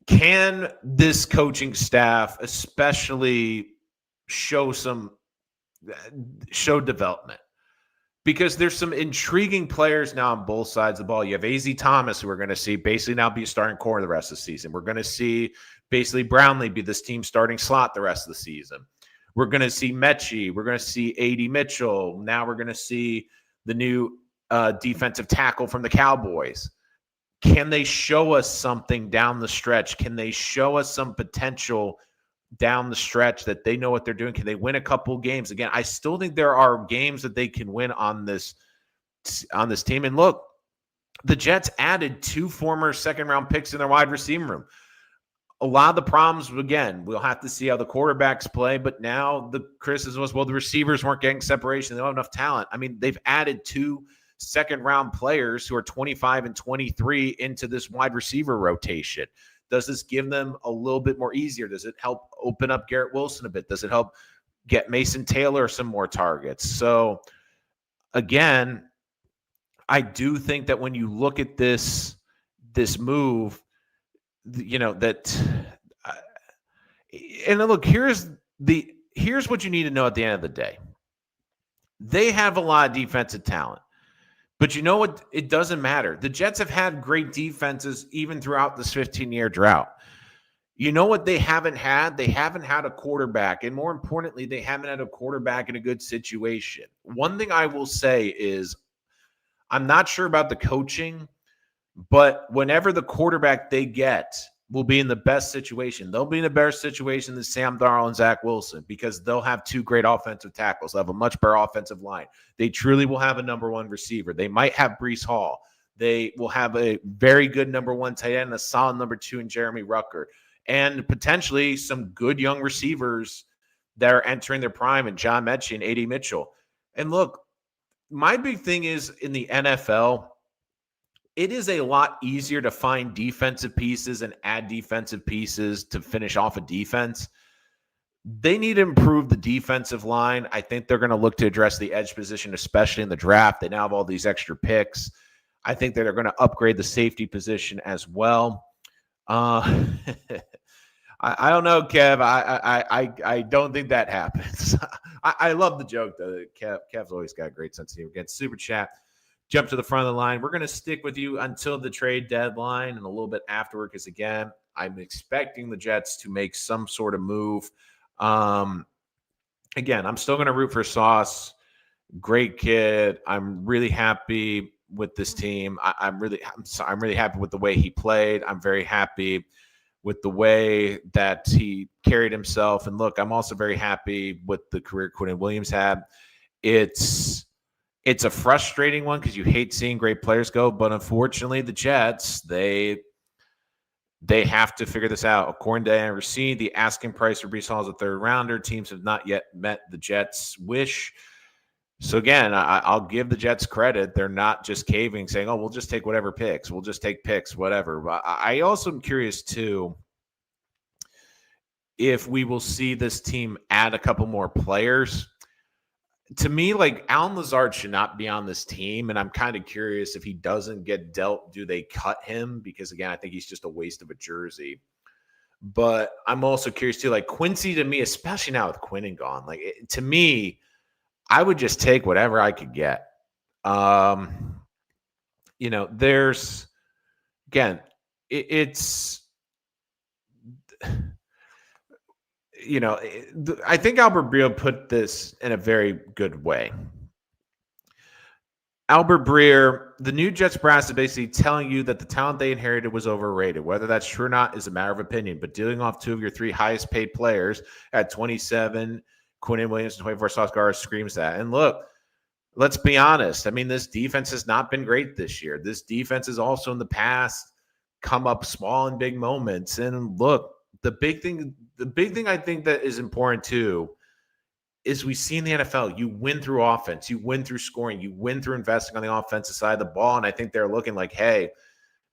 Can this coaching staff especially show development? Because there's some intriguing players now on both sides of the ball. You have A.Z. Thomas, who we're going to see basically now be a starting core the rest of the season. We're going to see basically Brownlee be this team starting slot the rest of the season. We're going to see Mechie. We're going to see A.D. Mitchell. Now we're going to see the new defensive tackle from the Cowboys. Can they show us something down the stretch? Can they show us some potential down the stretch that they know what they're doing? Can they win a couple games? Again, I still think there are games that they can win on this team. And look, the Jets added 2 former second-round picks in their wide receiver room. A lot of the problems, again, we'll have to see how the quarterbacks play, but now the criticism was, well, the receivers weren't getting separation. They don't have enough talent. I mean, they've added 2 second-round players who are 25 and 23 into this wide receiver rotation. Does this give them a little bit more easier? Does it help open up Garrett Wilson a bit? Does it help get Mason Taylor some more targets? So, again, I do think that when you look at this move, you know, and look, here's what you need to know at the end of the day. They have a lot of defensive talent. But you know what? It doesn't matter. The Jets have had great defenses even throughout this 15-year drought. You know what they haven't had? They haven't had a quarterback. And more importantly, they haven't had a quarterback in a good situation. One thing I will say is I'm not sure about the coaching, but whenever the quarterback they get will be in the best situation, they'll be in a better situation than Sam Darnold and Zach Wilson because they'll have 2 great offensive tackles. They'll have a much better offensive line. They truly will have a number 1 receiver. They might have Breece Hall. They will have a very good number 1 tight end and a solid number 2 in Jeremy Rucker. And potentially some good young receivers that are entering their prime in John Mechie and A.D. Mitchell. And look, my big thing is in the NFL, it is a lot easier to find defensive pieces and add defensive pieces to finish off a defense. They need to improve the defensive line. I think they're going to look to address the edge position, especially in the draft. They now have all these extra picks. I think that they're going to upgrade the safety position as well. I don't know, Kev. I don't think that happens. I love the joke, though. Kev's always got a great sense of humor. Again, super chat. Jump to the front of the line. We're going to stick with you until the trade deadline and a little bit afterward because, again, I'm expecting the Jets to make some sort of move. Again, I'm still going to root for Sauce. Great kid. I'm really happy with this team. I'm really happy with the way he played. I'm very happy with the way that he carried himself. And look, I'm also very happy with the career Quinnen Williams had. It's a frustrating one because you hate seeing great players go, but unfortunately, the Jets, they have to figure this out. According to NRC, the asking price for Breece Hall is a 3rd rounder. Teams have not yet met the Jets' wish. So again, I'll give the Jets credit. They're not just caving, saying, "Oh, we'll just take whatever picks. We'll just take picks, whatever." But I also am curious too if we will see this team add a couple more players. To me, like Alan Lazard should not be on this team, and I'm kind of curious if he doesn't get dealt, do they cut him? Because again, I think he's just a waste of a jersey. But I'm also curious too, like Quincy to me, especially now with Quinnen gone, to me, I would just take whatever I could get. There's again, it's. I think Albert Breer put this in a very good way. Albert Breer, the new Jets brass is basically telling you that the talent they inherited was overrated. Whether that's true or not is a matter of opinion. But dealing off 2 of your 3 highest paid players at 27 Quinnen Williams and 24 Sauce Gardner screams that. And look, let's be honest. I mean, this defense has not been great this year. This defense has also in the past come up small in big moments. And look, the big thing I think that is important too is we see in the NFL, you win through offense, you win through scoring, you win through investing on the offensive side of the ball. And I think they're looking like, hey,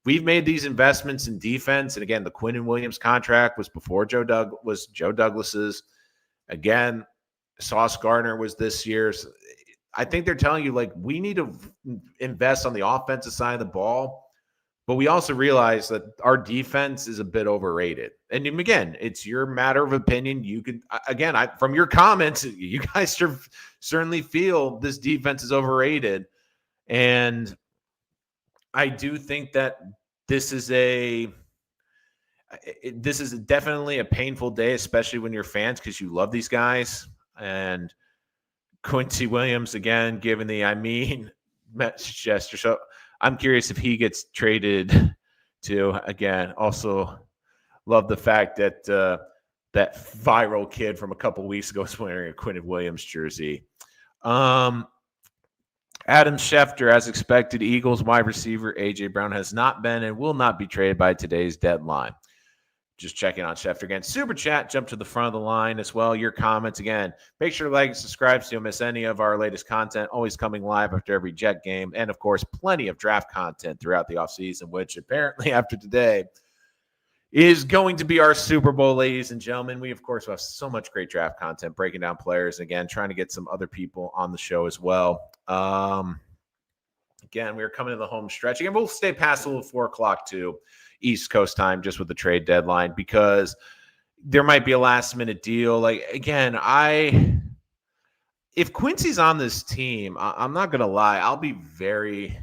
we've made these investments in defense. And again, the Quinnen Williams contract was before Joe Douglas's. Again, Sauce Gardner was this year's. I think they're telling you, like, we need to invest on the offensive side of the ball. But we also realize that our defense is a bit overrated. And again, it's your matter of opinion. You could, again, from your comments, you guys certainly feel this defense is overrated. And I do think that this is definitely a painful day, especially when you're fans, because you love these guys. And Quincy Williams, again, giving the message gesture. So I'm curious if he gets traded to, again, also love the fact that that viral kid from a couple weeks ago is wearing a Quinnen Williams jersey. Adam Schefter, as expected, Eagles wide receiver A.J. Brown has not been and will not be traded by today's deadline. Just checking on Schefter again. Super chat, jump to the front of the line as well. Your comments again. Make sure to like and subscribe so you don't miss any of our latest content. Always coming live after every Jet game. And, of course, plenty of draft content throughout the offseason, which apparently after today is going to be our Super Bowl, ladies and gentlemen. We, of course, have so much great draft content, breaking down players. Again, trying to get some other people on the show as well. Again, we're coming to the home stretch. Again, we'll stay past a little 4 o'clock too. East Coast time, just with the trade deadline, because there might be a last minute deal. Like, again, if Quincy's on this team, I'm not going to lie, I'll be very,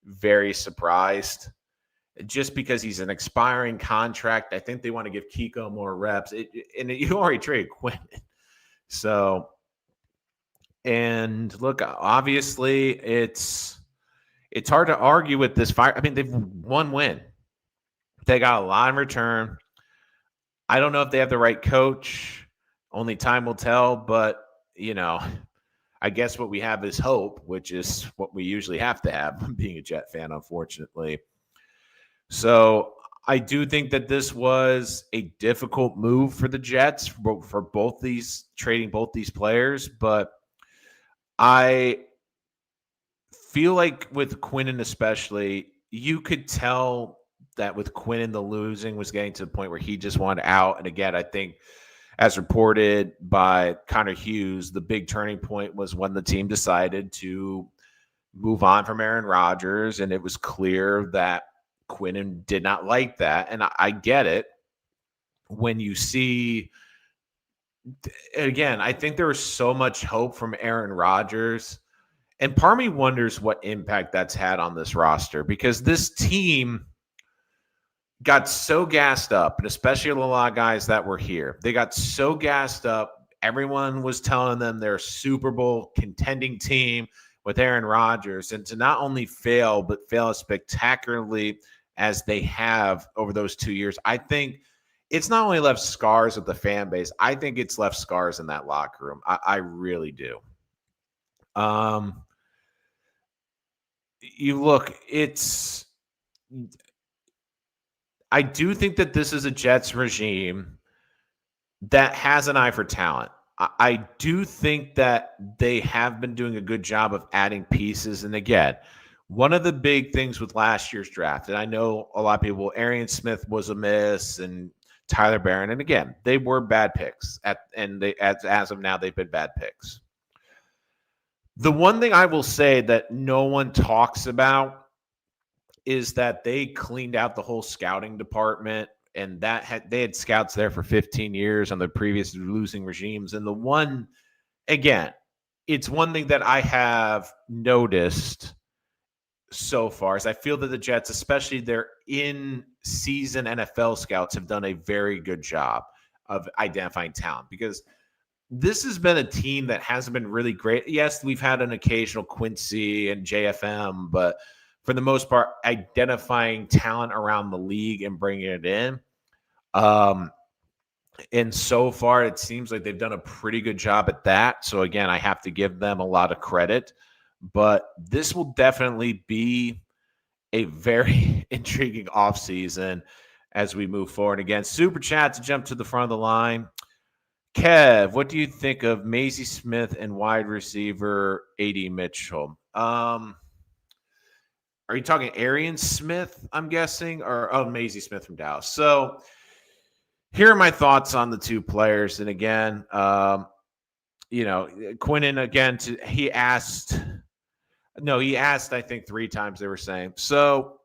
very surprised just because he's an expiring contract. I think they want to give Kiko more reps. You already traded Quinnen. So, and look, obviously it's hard to argue with this fire. I mean, they've one win. They got a lot in return. I don't know if they have the right coach. Only time will tell. But, I guess what we have is hope, which is what we usually have to have being a Jet fan, unfortunately. So I do think that this was a difficult move for the Jets for trading both these players. But I feel like with Quinnen especially, you could tell that with Quinnen, the losing was getting to the point where he just wanted out. And again, I think as reported by Connor Hughes, the big turning point was when the team decided to move on from Aaron Rodgers. And it was clear that Quinnen did not like that. And I get it. When you see, again, I think there was so much hope from Aaron Rodgers. And part of me wonders what impact that's had on this roster, because this team got so gassed up, and especially a lot of guys that were here, they got so gassed up. Everyone was telling them they're a Super Bowl contending team with Aaron Rodgers, and to not only fail, but fail as spectacularly as they have over those 2 years, I think it's not only left scars with the fan base, I think it's left scars in that locker room. I really do. You look, I do think that this is a Jets regime that has an eye for talent. I do think that they have been doing a good job of adding pieces. And again, one of the big things with last year's draft, and I know a lot of people, Arian Smith was a miss and Tyler Barron. And again, they were bad picks. As of now, they've been bad picks. The one thing I will say that no one talks about is that they cleaned out the whole scouting department, and they had scouts there for 15 years on the previous losing regimes. And it's one thing that I have noticed so far is I feel that the Jets, especially their in-season NFL scouts, have done a very good job of identifying talent, because this has been a team that hasn't been really great. Yes, we've had an occasional Quincy and JFM, but for the most part, identifying talent around the league and bringing it in And so far, it seems like they've done a pretty good job at that. So, again, I have to give them a lot of credit. But this will definitely be a very intriguing offseason as we move forward. Again, super chat to jump to the front of the line. Kev, what do you think of Maisie Smith and wide receiver A.D. Mitchell? Are you talking Arian Smith, I'm guessing, or Maisie Smith from Dallas? So here are my thoughts on the two players. And again, Quinnen, again, he asked, I think 3 times they were saying. So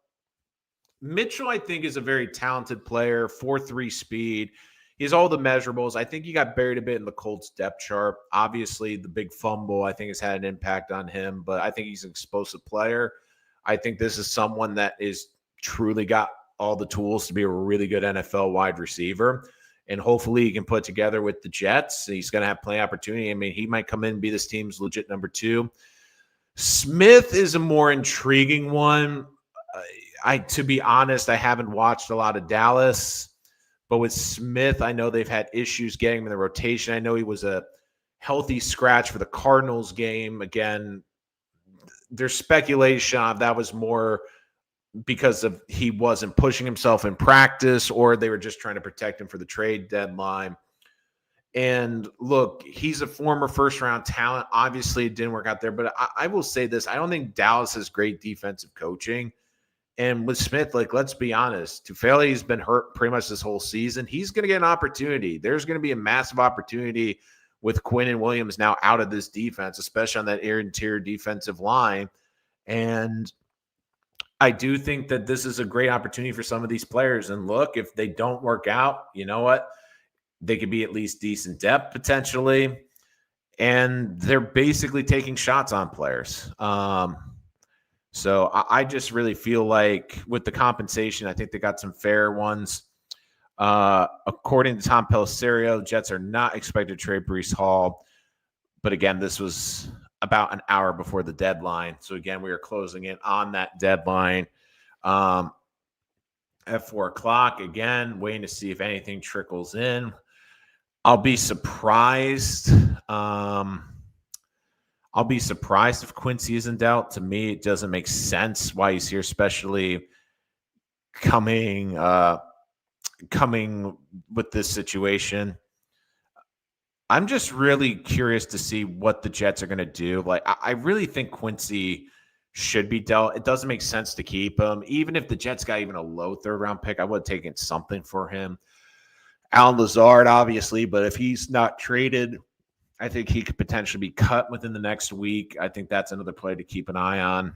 Mitchell, I think, is a very talented player, 4.3 speed. He has all the measurables. I think he got buried a bit in the Colts depth chart. Obviously, the big fumble, I think, has had an impact on him, but I think he's an explosive player. I think this is someone that is truly got all the tools to be a really good NFL wide receiver. And hopefully he can put together with the Jets. He's going to have plenty of opportunity. I mean, he might come in and be this team's legit number 2. Smith is a more intriguing one. To be honest, I haven't watched a lot of Dallas. But with Smith, I know they've had issues getting him in the rotation. I know he was a healthy scratch for the Cardinals game. Again, there's speculation of that was more because of he wasn't pushing himself in practice, or they were just trying to protect him for the trade deadline. And look, he's a former first-round talent. Obviously, it didn't work out there. But I will say this. I don't think Dallas has great defensive coaching. And with Smith, let's be honest, Tufele's been hurt pretty much this whole season. He's going to get an opportunity. There's going to be a massive opportunity with Quinnen Williams now out of this defense, especially on that interior defensive line. And I do think that this is a great opportunity for some of these players. And look, if they don't work out, you know what? They could be at least decent depth potentially. And they're basically taking shots on players. So I just really feel like with the compensation, I think they got some fair ones. According to Tom Pelissero, Jets are not expected to trade Breece Hall. But again, this was about an hour before the deadline. So again, we are closing in on that deadline at 4 o'clock. Again, waiting to see if anything trickles in. I'll be surprised. I'll be surprised if Quincy isn't out. To me, it doesn't make sense why he's here, especially coming with this situation. I'm just really curious to see what the Jets are going to do. I really think Quincy should be dealt. It doesn't make sense to keep him. Even if the Jets got even a low 3rd-round pick, I would have taken something for him. Allen Lazard, obviously, but if he's not traded, I think he could potentially be cut within the next week. I think that's another play to keep an eye on.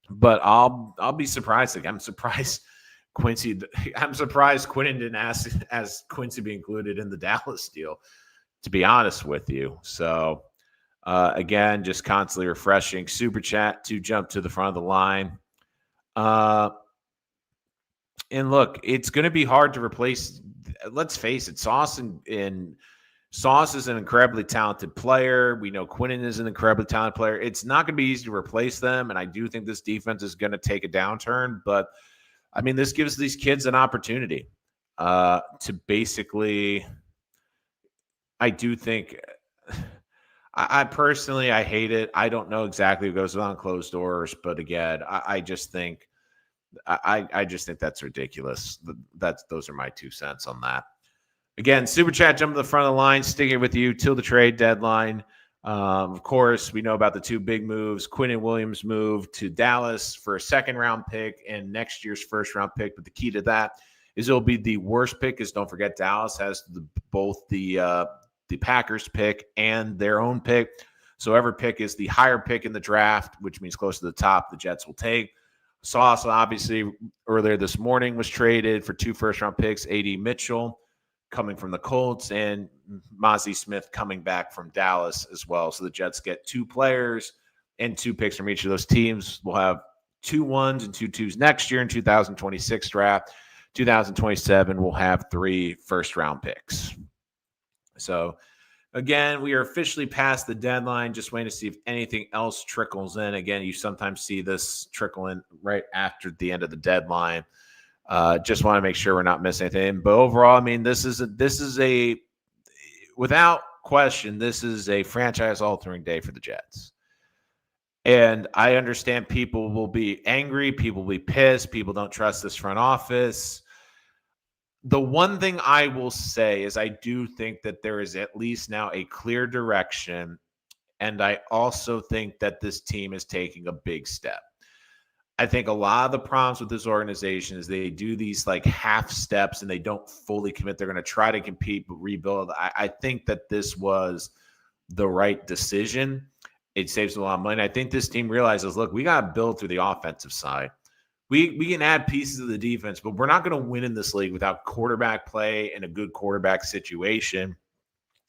But I'll be surprised. I'm surprised Quinnen didn't ask Quincy be included in the Dallas deal, to be honest with you. So, again, just constantly refreshing. Super chat to jump to the front of the line. And look, it's going to be hard to replace. Let's face it, Sauce is an incredibly talented player. We know Quinnen is an incredibly talented player. It's not going to be easy to replace them, and I do think this defense is going to take a downturn. But, I mean, this gives these kids an opportunity to basically – I do think I personally hate it. I don't know exactly what goes on closed doors, but, again, I just think that's ridiculous. Those are my 2 cents on that. Again, super chat, jump to the front of the line, sticking with you till the trade deadline. Of course, we know about the 2 big moves. Quinnen Williams moved to Dallas for a 2nd-round pick and next year's 1st-round pick. But the key to that is it'll be the worst pick, because don't forget Dallas has both the Packers pick and their own pick. So every pick is the higher pick in the draft, which means close to the top the Jets will take. Sauce, obviously, earlier this morning was traded for 2 first-round picks, A.D. Mitchell coming from the Colts, and Maisie Smith coming back from Dallas as well. So the Jets get 2 players and 2 picks from each of those teams. We'll have 2 1s and 2 2s next year in 2026 draft. 2027, we'll have 3 first-round picks. So, again, we are officially past the deadline. Just waiting to see if anything else trickles in. Again, you sometimes see this trickle in right after the end of the deadline. Just want to make sure we're not missing anything. But overall, I mean, this is a without question, this is a franchise-altering day for the Jets. And I understand people will be angry, people will be pissed, people don't trust this front office. The one thing I will say is I do think that there is at least now a clear direction, and I also think that this team is taking a big step. I think a lot of the problems with this organization is they do these like half steps and they don't fully commit. They're going to try to compete but rebuild. I think that this was the right decision. It saves a lot of money. I think this team realizes, look, we got to build through the offensive side. We can add pieces of the defense, but we're not going to win in this league without quarterback play and a good quarterback situation.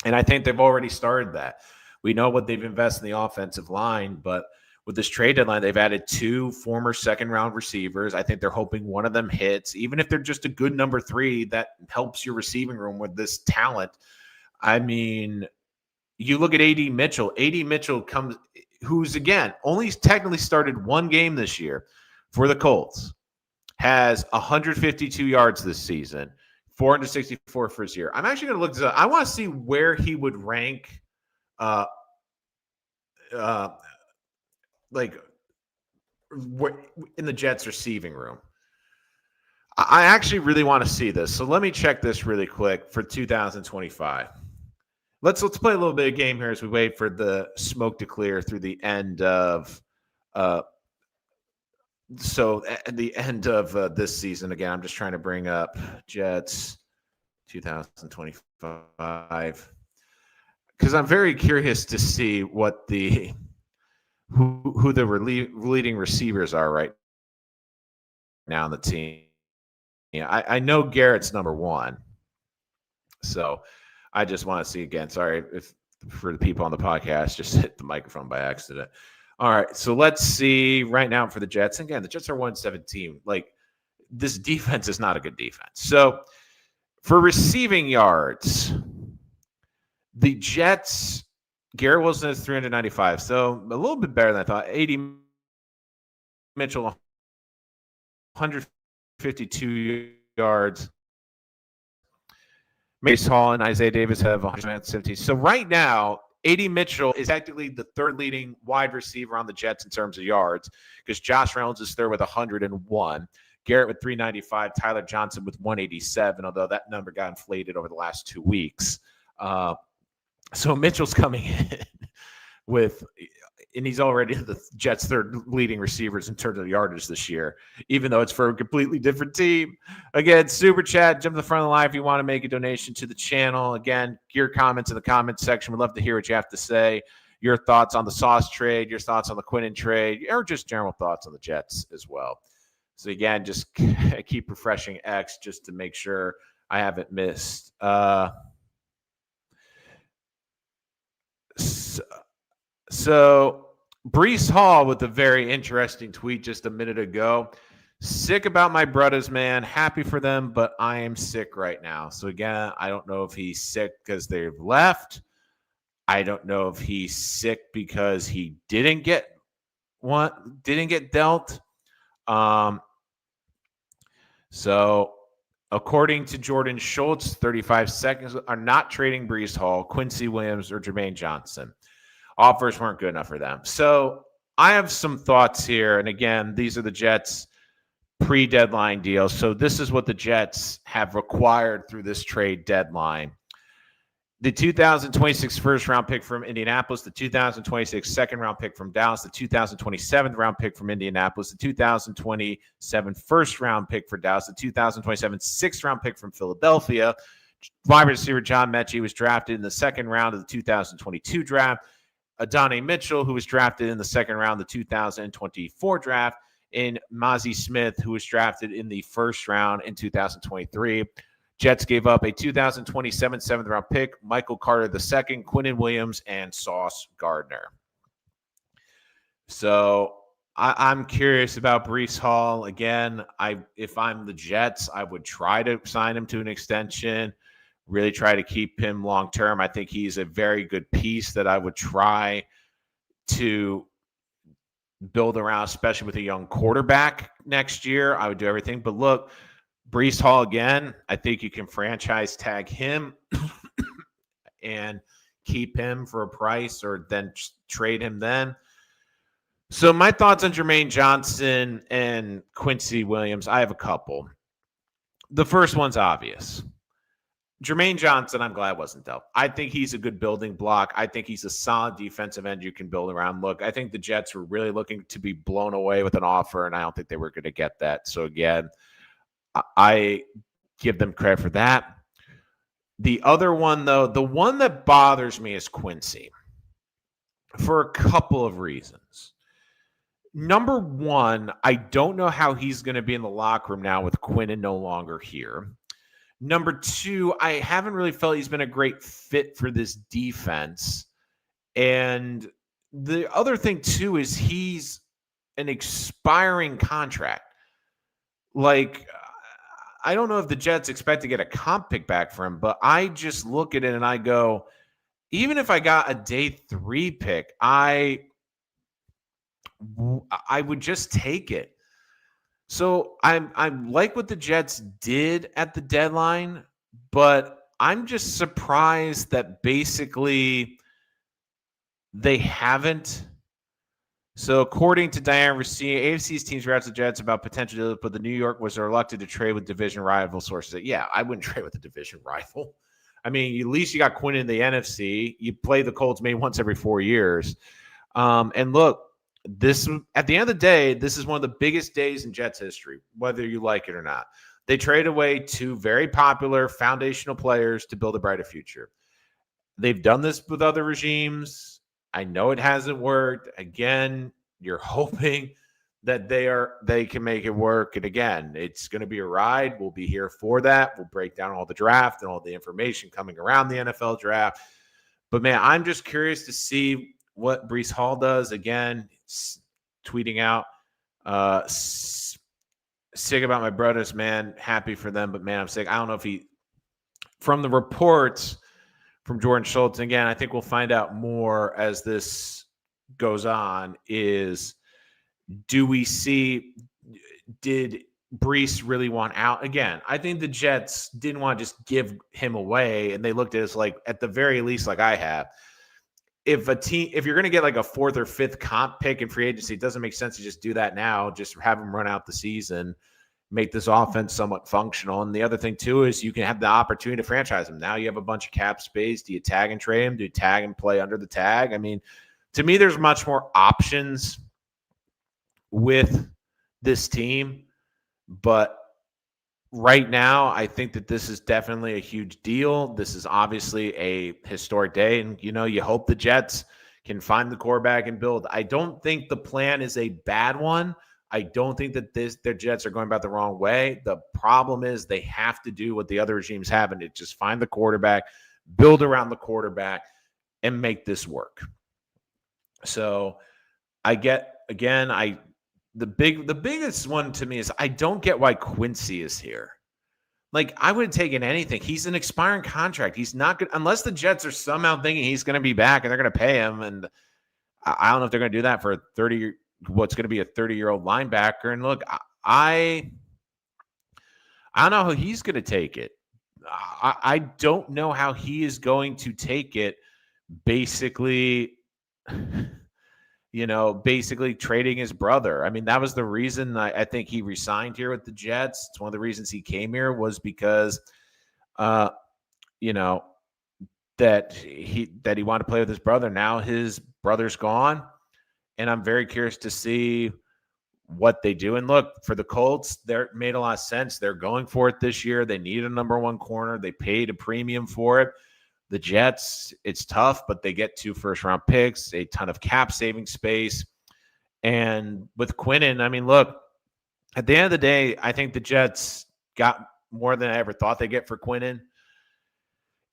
And I think they've already started that. We know what they've invested in the offensive line, but with this trade deadline, they've added 2 former second-round receivers. I think they're hoping one of them hits. Even if they're just a good number 3, that helps your receiving room with this talent. I mean, you look at A.D. Mitchell. A.D. Mitchell who's, again, only technically started 1 game this year for the Colts, has 152 yards this season, 464 for his year. I'm actually going to look this up. I want to see where he would rank like in the Jets receiving room. I actually really want to see this. So let me check this really quick for 2025. Let's play a little bit of game here as we wait for the smoke to clear through the end of at the end of this season. Again, I'm just trying to bring up Jets 2025 because I'm very curious to see what who the leading receivers are right now on the team. Yeah, I know Garrett's number 1. So I just want to see again. Sorry if for the people on the podcast, just hit the microphone by accident. All right, so let's see right now for the Jets. Again, the Jets are 117. Like, this defense is not a good defense. So for receiving yards, the Jets, Garrett Wilson is 395, so a little bit better than I thought. A.D. Mitchell, 152 yards. Mace Hall and Isaiah Davis have 170. So right now, A.D. Mitchell is technically the 3rd leading wide receiver on the Jets in terms of yards because Josh Reynolds is 3rd with 101. Garrett with 395. Tyler Johnson with 187, although that number got inflated over the last 2 weeks. So Mitchell's coming in with – and he's already the Jets' 3rd leading receivers in terms of yardage this year, even though it's for a completely different team. Again, Super Chat, jump to the front of the line if you want to make a donation to the channel. Again, your comments in the comments section. We'd love to hear what you have to say, your thoughts on the Sauce trade, your thoughts on the Quinnen trade, or just general thoughts on the Jets as well. So, again, just keep refreshing X just to make sure I haven't missed. So Breece Hall with a very interesting tweet just a minute ago. Sick about my brothers, man. Happy for them, but I am sick right now. So again, I don't know if he's sick because they've left. I don't know if he's sick because he didn't get dealt. So according to Jordan Schultz, 35 seconds are not trading Breece Hall, Quincy Williams, or Jermaine Johnson. Offers weren't good enough for them. So I have some thoughts here. And again, these are the Jets' pre-deadline deals. So this is what the Jets have required through this trade deadline. The 2026 first-round pick from Indianapolis, the 2026 second-round pick from Dallas, the 2027 round pick from Indianapolis, the 2027 first-round pick for Dallas, the 2027 sixth-round pick from Philadelphia. Wide receiver John Mechie was drafted in the 2nd round of the 2022 draft. Adonai Mitchell, who was drafted in the 2nd round of the 2024 draft, and Mozzie Smith, who was drafted in the 1st round in 2023. Jets gave up a 2027 7th-round pick, Michael Carter II, Quinnen Williams, and Sauce Gardner. So I'm curious about Breece Hall. Again, if I'm the Jets, I would try to sign him to an extension, really try to keep him long-term. I think he's a very good piece that I would try to build around, especially with a young quarterback next year. I would do everything. But look, Breece Hall again, I think you can franchise tag him and keep him for a price or then trade him then. So my thoughts on Jermaine Johnson and Quincy Williams, I have a couple. The first one's obvious. Jermaine Johnson, I'm glad wasn't dealt. I think he's a good building block. I think he's a solid defensive end you can build around. Look, I think the Jets were really looking to be blown away with an offer, and I don't think they were going to get that. So again, I give them credit for that. The other one, though, the one that bothers me is Quincy for a couple of reasons. Number one, I don't know how he's going to be in the locker room now with Quinnen no longer here. Number two, I haven't really felt he's been a great fit for this defense. And the other thing, too, is he's an expiring contract. Like, I don't know if the Jets expect to get a comp pick back for him, but I just look at it and I go, even if I got a day 3 pick, I would just take it. So I like what the Jets did at the deadline, but I'm just surprised that basically they haven't. So according to Diane Racine, AFC's teams reached the Jets about potential deals, but the New York was reluctant to trade with division rival sources. Yeah, I wouldn't trade with a division rival. I mean, at least you got Quinn in the NFC. You play the Colts maybe once every 4 years. And look, this at the end of the day, this is one of the biggest days in Jets history, whether you like it or not. They trade away 2 very popular foundational players to build a brighter future. They've done this with other regimes. I know it hasn't worked. Again, you're hoping that they can make it work. And again, it's going to be a ride. We'll be here for that. We'll break down all the draft and all the information coming around the NFL draft. But man, I'm just curious to see what Breece Hall does. Again, tweeting out, sick about my brothers, man. Happy for them, but man, I'm sick. I don't know if from the reports from Jordan Schultz, again, I think we'll find out more as this goes on, is did Breece really want out? Again, I think the Jets didn't want to just give him away, and they looked at us like, at the very least, like I have. If you're going to get like a 4th or 5th comp pick in free agency, it doesn't make sense to just do that now. Just have him run out the season, make this offense somewhat functional. And the other thing too is you can have the opportunity to franchise him. Now you have a bunch of cap space. Do you tag and trade him? Do you tag and play under the tag? I mean, to me, there's much more options with this team, but right now, I think that this is definitely a huge deal. This is obviously a historic day, and you hope the Jets can find the quarterback and build. I don't think the plan is a bad one. I don't think that their Jets are going about the wrong way. The problem is they have to do what the other regimes haven't. It's just find the quarterback, build around the quarterback, and make this work. So I get, again, the biggest one to me is I don't get why Quincy is here. Like, I would have taken anything. He's an expiring contract. He's not good unless the Jets are somehow thinking he's going to be back and they're going to pay him. And I don't know if they're going to do that for what's going to be a 30-year-old linebacker. And look, I don't know how he's going to take it. I don't know how he is going to take it. Basically trading his brother. I mean, that was the reason I think he resigned here with the Jets. It's one of the reasons he came here was because, that he wanted to play with his brother. Now his brother's gone, and I'm very curious to see what they do. And look, for the Colts, they're made a lot of sense. They're going for it this year. They need a number 1 corner. They paid a premium for it. The Jets, it's tough, but they get 2 first-round picks, a ton of cap-saving space. And with Quinnen, I mean, look, at the end of the day, I think the Jets got more than I ever thought they'd get for Quinnen.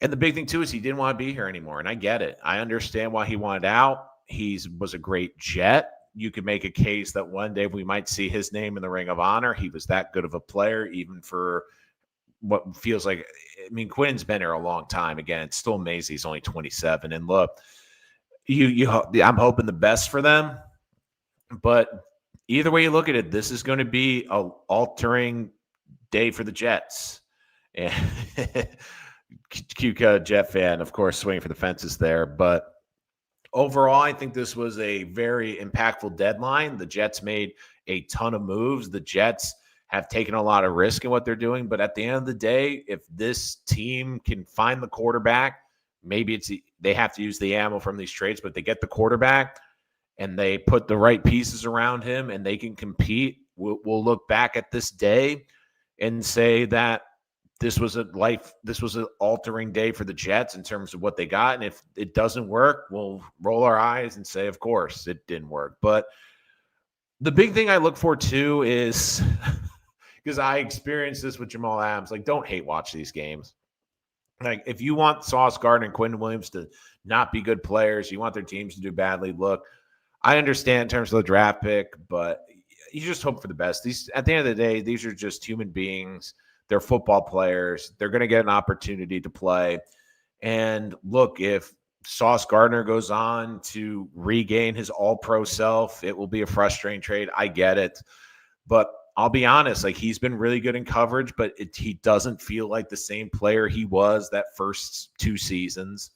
And the big thing, too, is he didn't want to be here anymore, and I get it. I understand why he wanted out. He was a great Jet. You could make a case that one day we might see his name in the Ring of Honor. He was that good of a player, even for what feels like, I mean, Quinn's been here a long time. Again, it's still amazing. He's only 27. And look, I'm hoping the best for them. But either way you look at it, this is going to be a altering day for the Jets. And Cuca Jet fan, of course, swinging for the fences there. But overall, I think this was a very impactful deadline. The Jets made a ton of moves. The Jets have taken a lot of risk in what they're doing. But at the end of the day, if this team can find the quarterback, maybe they have to use the ammo from these trades, but they get the quarterback and they put the right pieces around him and they can compete, we'll look back at this day and say that this was an altering day for the Jets in terms of what they got. And if it doesn't work, we'll roll our eyes and say, of course, it didn't work. But the big thing I look for too is because I experienced this with Jamal Adams, like, don't hate watch these games. Like, if you want Sauce Gardner and Quinnen Williams to not be good players, you want their teams to do badly, look, I understand in terms of the draft pick, but you just hope for the best. At the end of the day, these are just human beings. They're football players. They're going to get an opportunity to play. And look, if Sauce Gardner goes on to regain his all-pro self, it will be a frustrating trade. I get it. But I'll be honest, like, he's been really good in coverage, but he doesn't feel like the same player he was that first 2 seasons.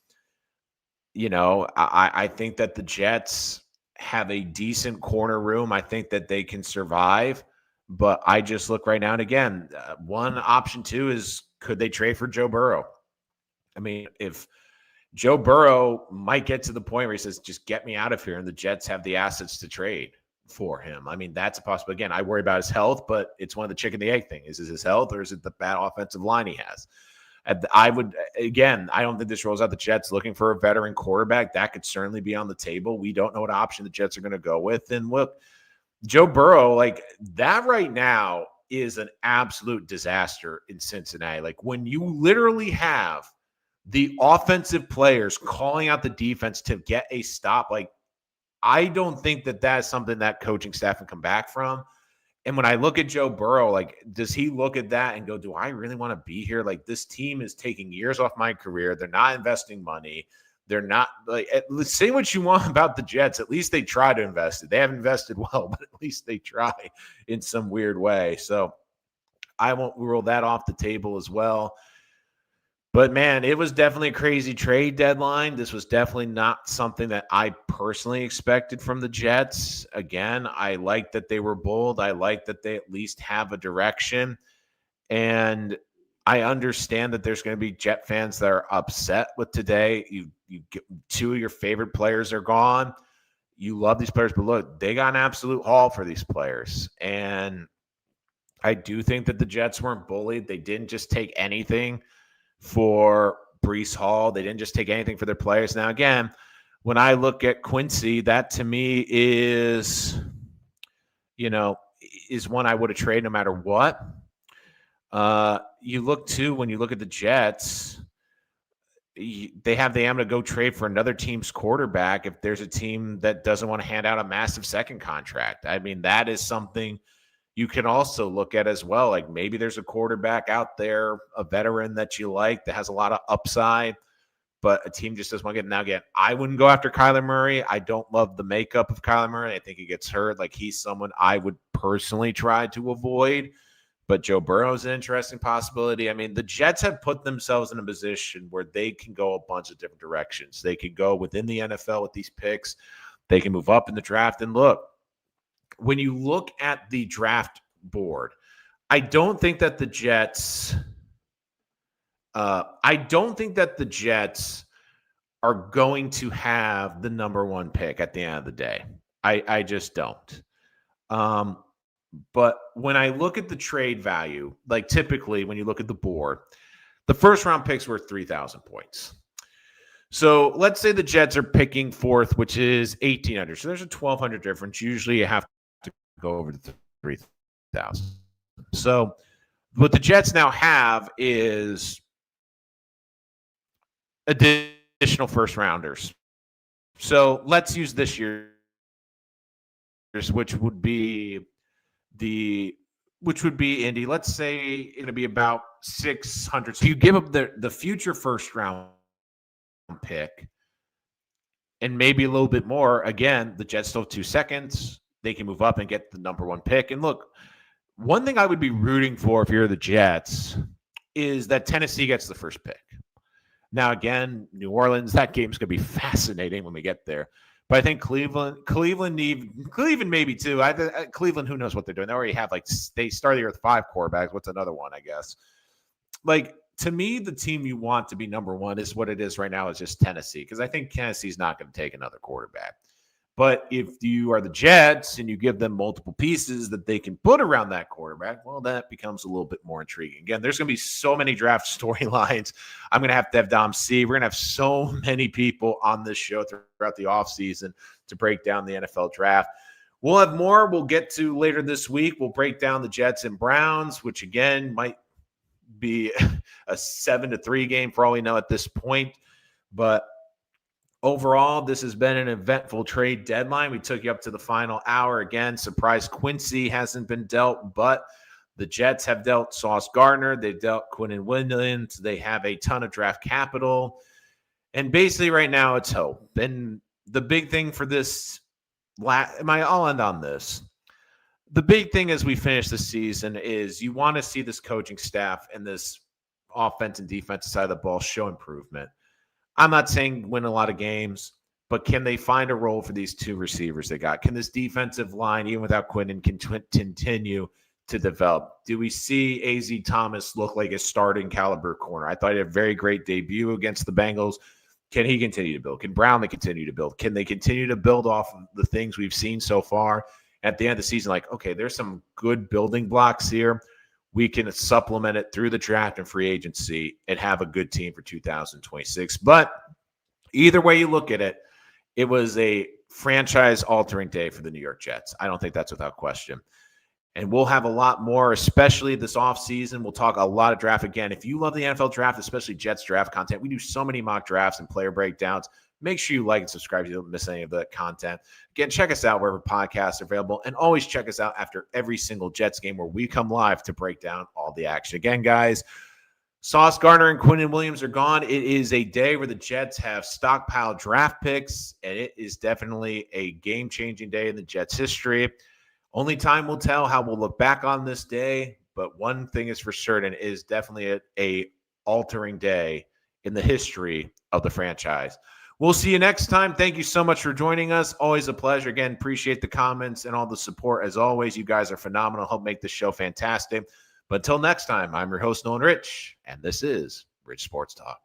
You know, I think that the Jets have a decent corner room. I think that they can survive. But I just look right now, and again, one option too is, could they trade for Joe Burrow? I mean, if Joe Burrow might get to the point where he says, just get me out of here, and the Jets have the assets to trade for him. I mean, that's a possibility. Again, I worry about his health, but it's one of the chicken and the egg thing. Is it his health, or is it the bad offensive line he has? I don't think this rolls out the Jets looking for a veteran quarterback. That could certainly be on the table. We don't know what option the Jets are going to go with. And look, Joe Burrow, like, that right now is an absolute disaster in Cincinnati. Like, when you literally have the offensive players calling out the defense to get a stop, like, I don't think that that's something that coaching staff can come back from. And when I look at Joe Burrow, like, does he look at that and go, do I really want to be here? Like, this team is taking years off my career. They're not investing money. They're not, like, say what you want about the Jets. At least they try to invest it. They haven't invested well, but at least they try in some weird way. So I won't rule that off the table as well. But, man, it was definitely a crazy trade deadline. This was definitely not something that I personally expected from the Jets. Again, I like that they were bold. I like that they at least have a direction. And I understand that there's going to be Jet fans that are upset with today. You get 2 of your favorite players are gone. You love these players, but look, they got an absolute haul for these players. And I do think that the Jets weren't bullied. They didn't just take anything for Breece Hall. They didn't just take anything for their players. Now, again, when I look at Quincy, that to me is one I would have traded no matter what. You look too, when you look at the Jets, they have the ammo to go trade for another team's quarterback if there's a team that doesn't want to hand out a massive second contract. I mean, that is something you can also look at as well. Like, maybe there's a quarterback out there, a veteran that you like that has a lot of upside, but a team just doesn't want to get. Now, again, I wouldn't go after Kyler Murray. I don't love the makeup of Kyler Murray. I think he gets hurt. Like, he's someone I would personally try to avoid. But Joe Burrow is an interesting possibility. I mean, the Jets have put themselves in a position where they can go a bunch of different directions. They can go within the NFL with these picks. They can move up in the draft. And look, when you look at the draft board, I don't think that the Jets are going to have the number 1 pick at the end of the day. I just don't. But when I look at the trade value, like, typically when you look at the board, the first round picks were 3,000 points. So let's say the Jets are picking 4th, which is 1,800. So there's a 1,200 difference. Usually you have to go over to 3,000. So what the Jets now have is additional first rounders. So let's use this year's, which would be Indy. Let's say it'll be about 600. So you give up the future first round pick and maybe a little bit more. Again, the Jets still have 2 seconds. They can move up and get the number 1 pick. And look, One thing I would be rooting for if you're the Jets is that Tennessee gets the first pick. Now, again, New Orleans, that game's going to be fascinating when we get there. But I think Cleveland maybe too. Cleveland, who knows what they're doing? They already have they started here with 5 quarterbacks. What's another one? I guess. To me, the team you want to be number one is what it is right now is just Tennessee, because I think Tennessee's not going to take another quarterback. But if you are the Jets and you give them multiple pieces that they can put around that quarterback, well, that becomes a little bit more intriguing. Again, there's going to be so many draft storylines. I'm going to have Dom C. We're going to have so many people on this show throughout the offseason to break down the NFL draft. We'll have more we'll get to later this week. We'll break down the Jets and Browns, which, again, might be a 7-3 game for all we know at this point. But overall, this has been an eventful trade deadline. We took you up to the final hour. Again, surprise Quincy hasn't been dealt, but the Jets have dealt Sauce Gardner. They've dealt Quinnen Williams. They have a ton of draft capital. And basically right now it's hope. And the big thing for this, I'll end on this. The big thing as we finish the season is you want to see this coaching staff and this offense and defensive side of the ball show improvement. I'm not saying win a lot of games, but can they find a role for these 2 receivers they got? Can this defensive line, even without Quinnen, continue to develop? Do we see A.Z. Thomas look like a starting caliber corner? I thought he had a very great debut against the Bengals. Can he continue to build? Can Brown continue to build? Can they continue to build off of the things we've seen so far? At the end of the season, okay, there's some good building blocks here. We can supplement it through the draft and free agency and have a good team for 2026. But either way you look at it, it was a franchise-altering day for the New York Jets. I don't think that's without question. And we'll have a lot more, especially this offseason. We'll talk a lot of draft again. If you love the NFL draft, especially Jets draft content, we do so many mock drafts and player breakdowns. Make sure you like and subscribe so you don't miss any of that content. Again, check us out wherever podcasts are available. And always check us out after every single Jets game where we come live to break down all the action. Again, guys, Sauce Gardner and Quinnen Williams are gone. It is a day where the Jets have stockpiled draft picks, and it is definitely a game-changing day in the Jets' history. Only time will tell how we'll look back on this day, but one thing is for certain, it is definitely a altering day in the history of the franchise. We'll see you next time. Thank you so much for joining us. Always a pleasure. Again, appreciate the comments and all the support. As always, you guys are phenomenal. Help make this show fantastic. But until next time, I'm your host, Nolan Rich, and this is Rich Sports Talk.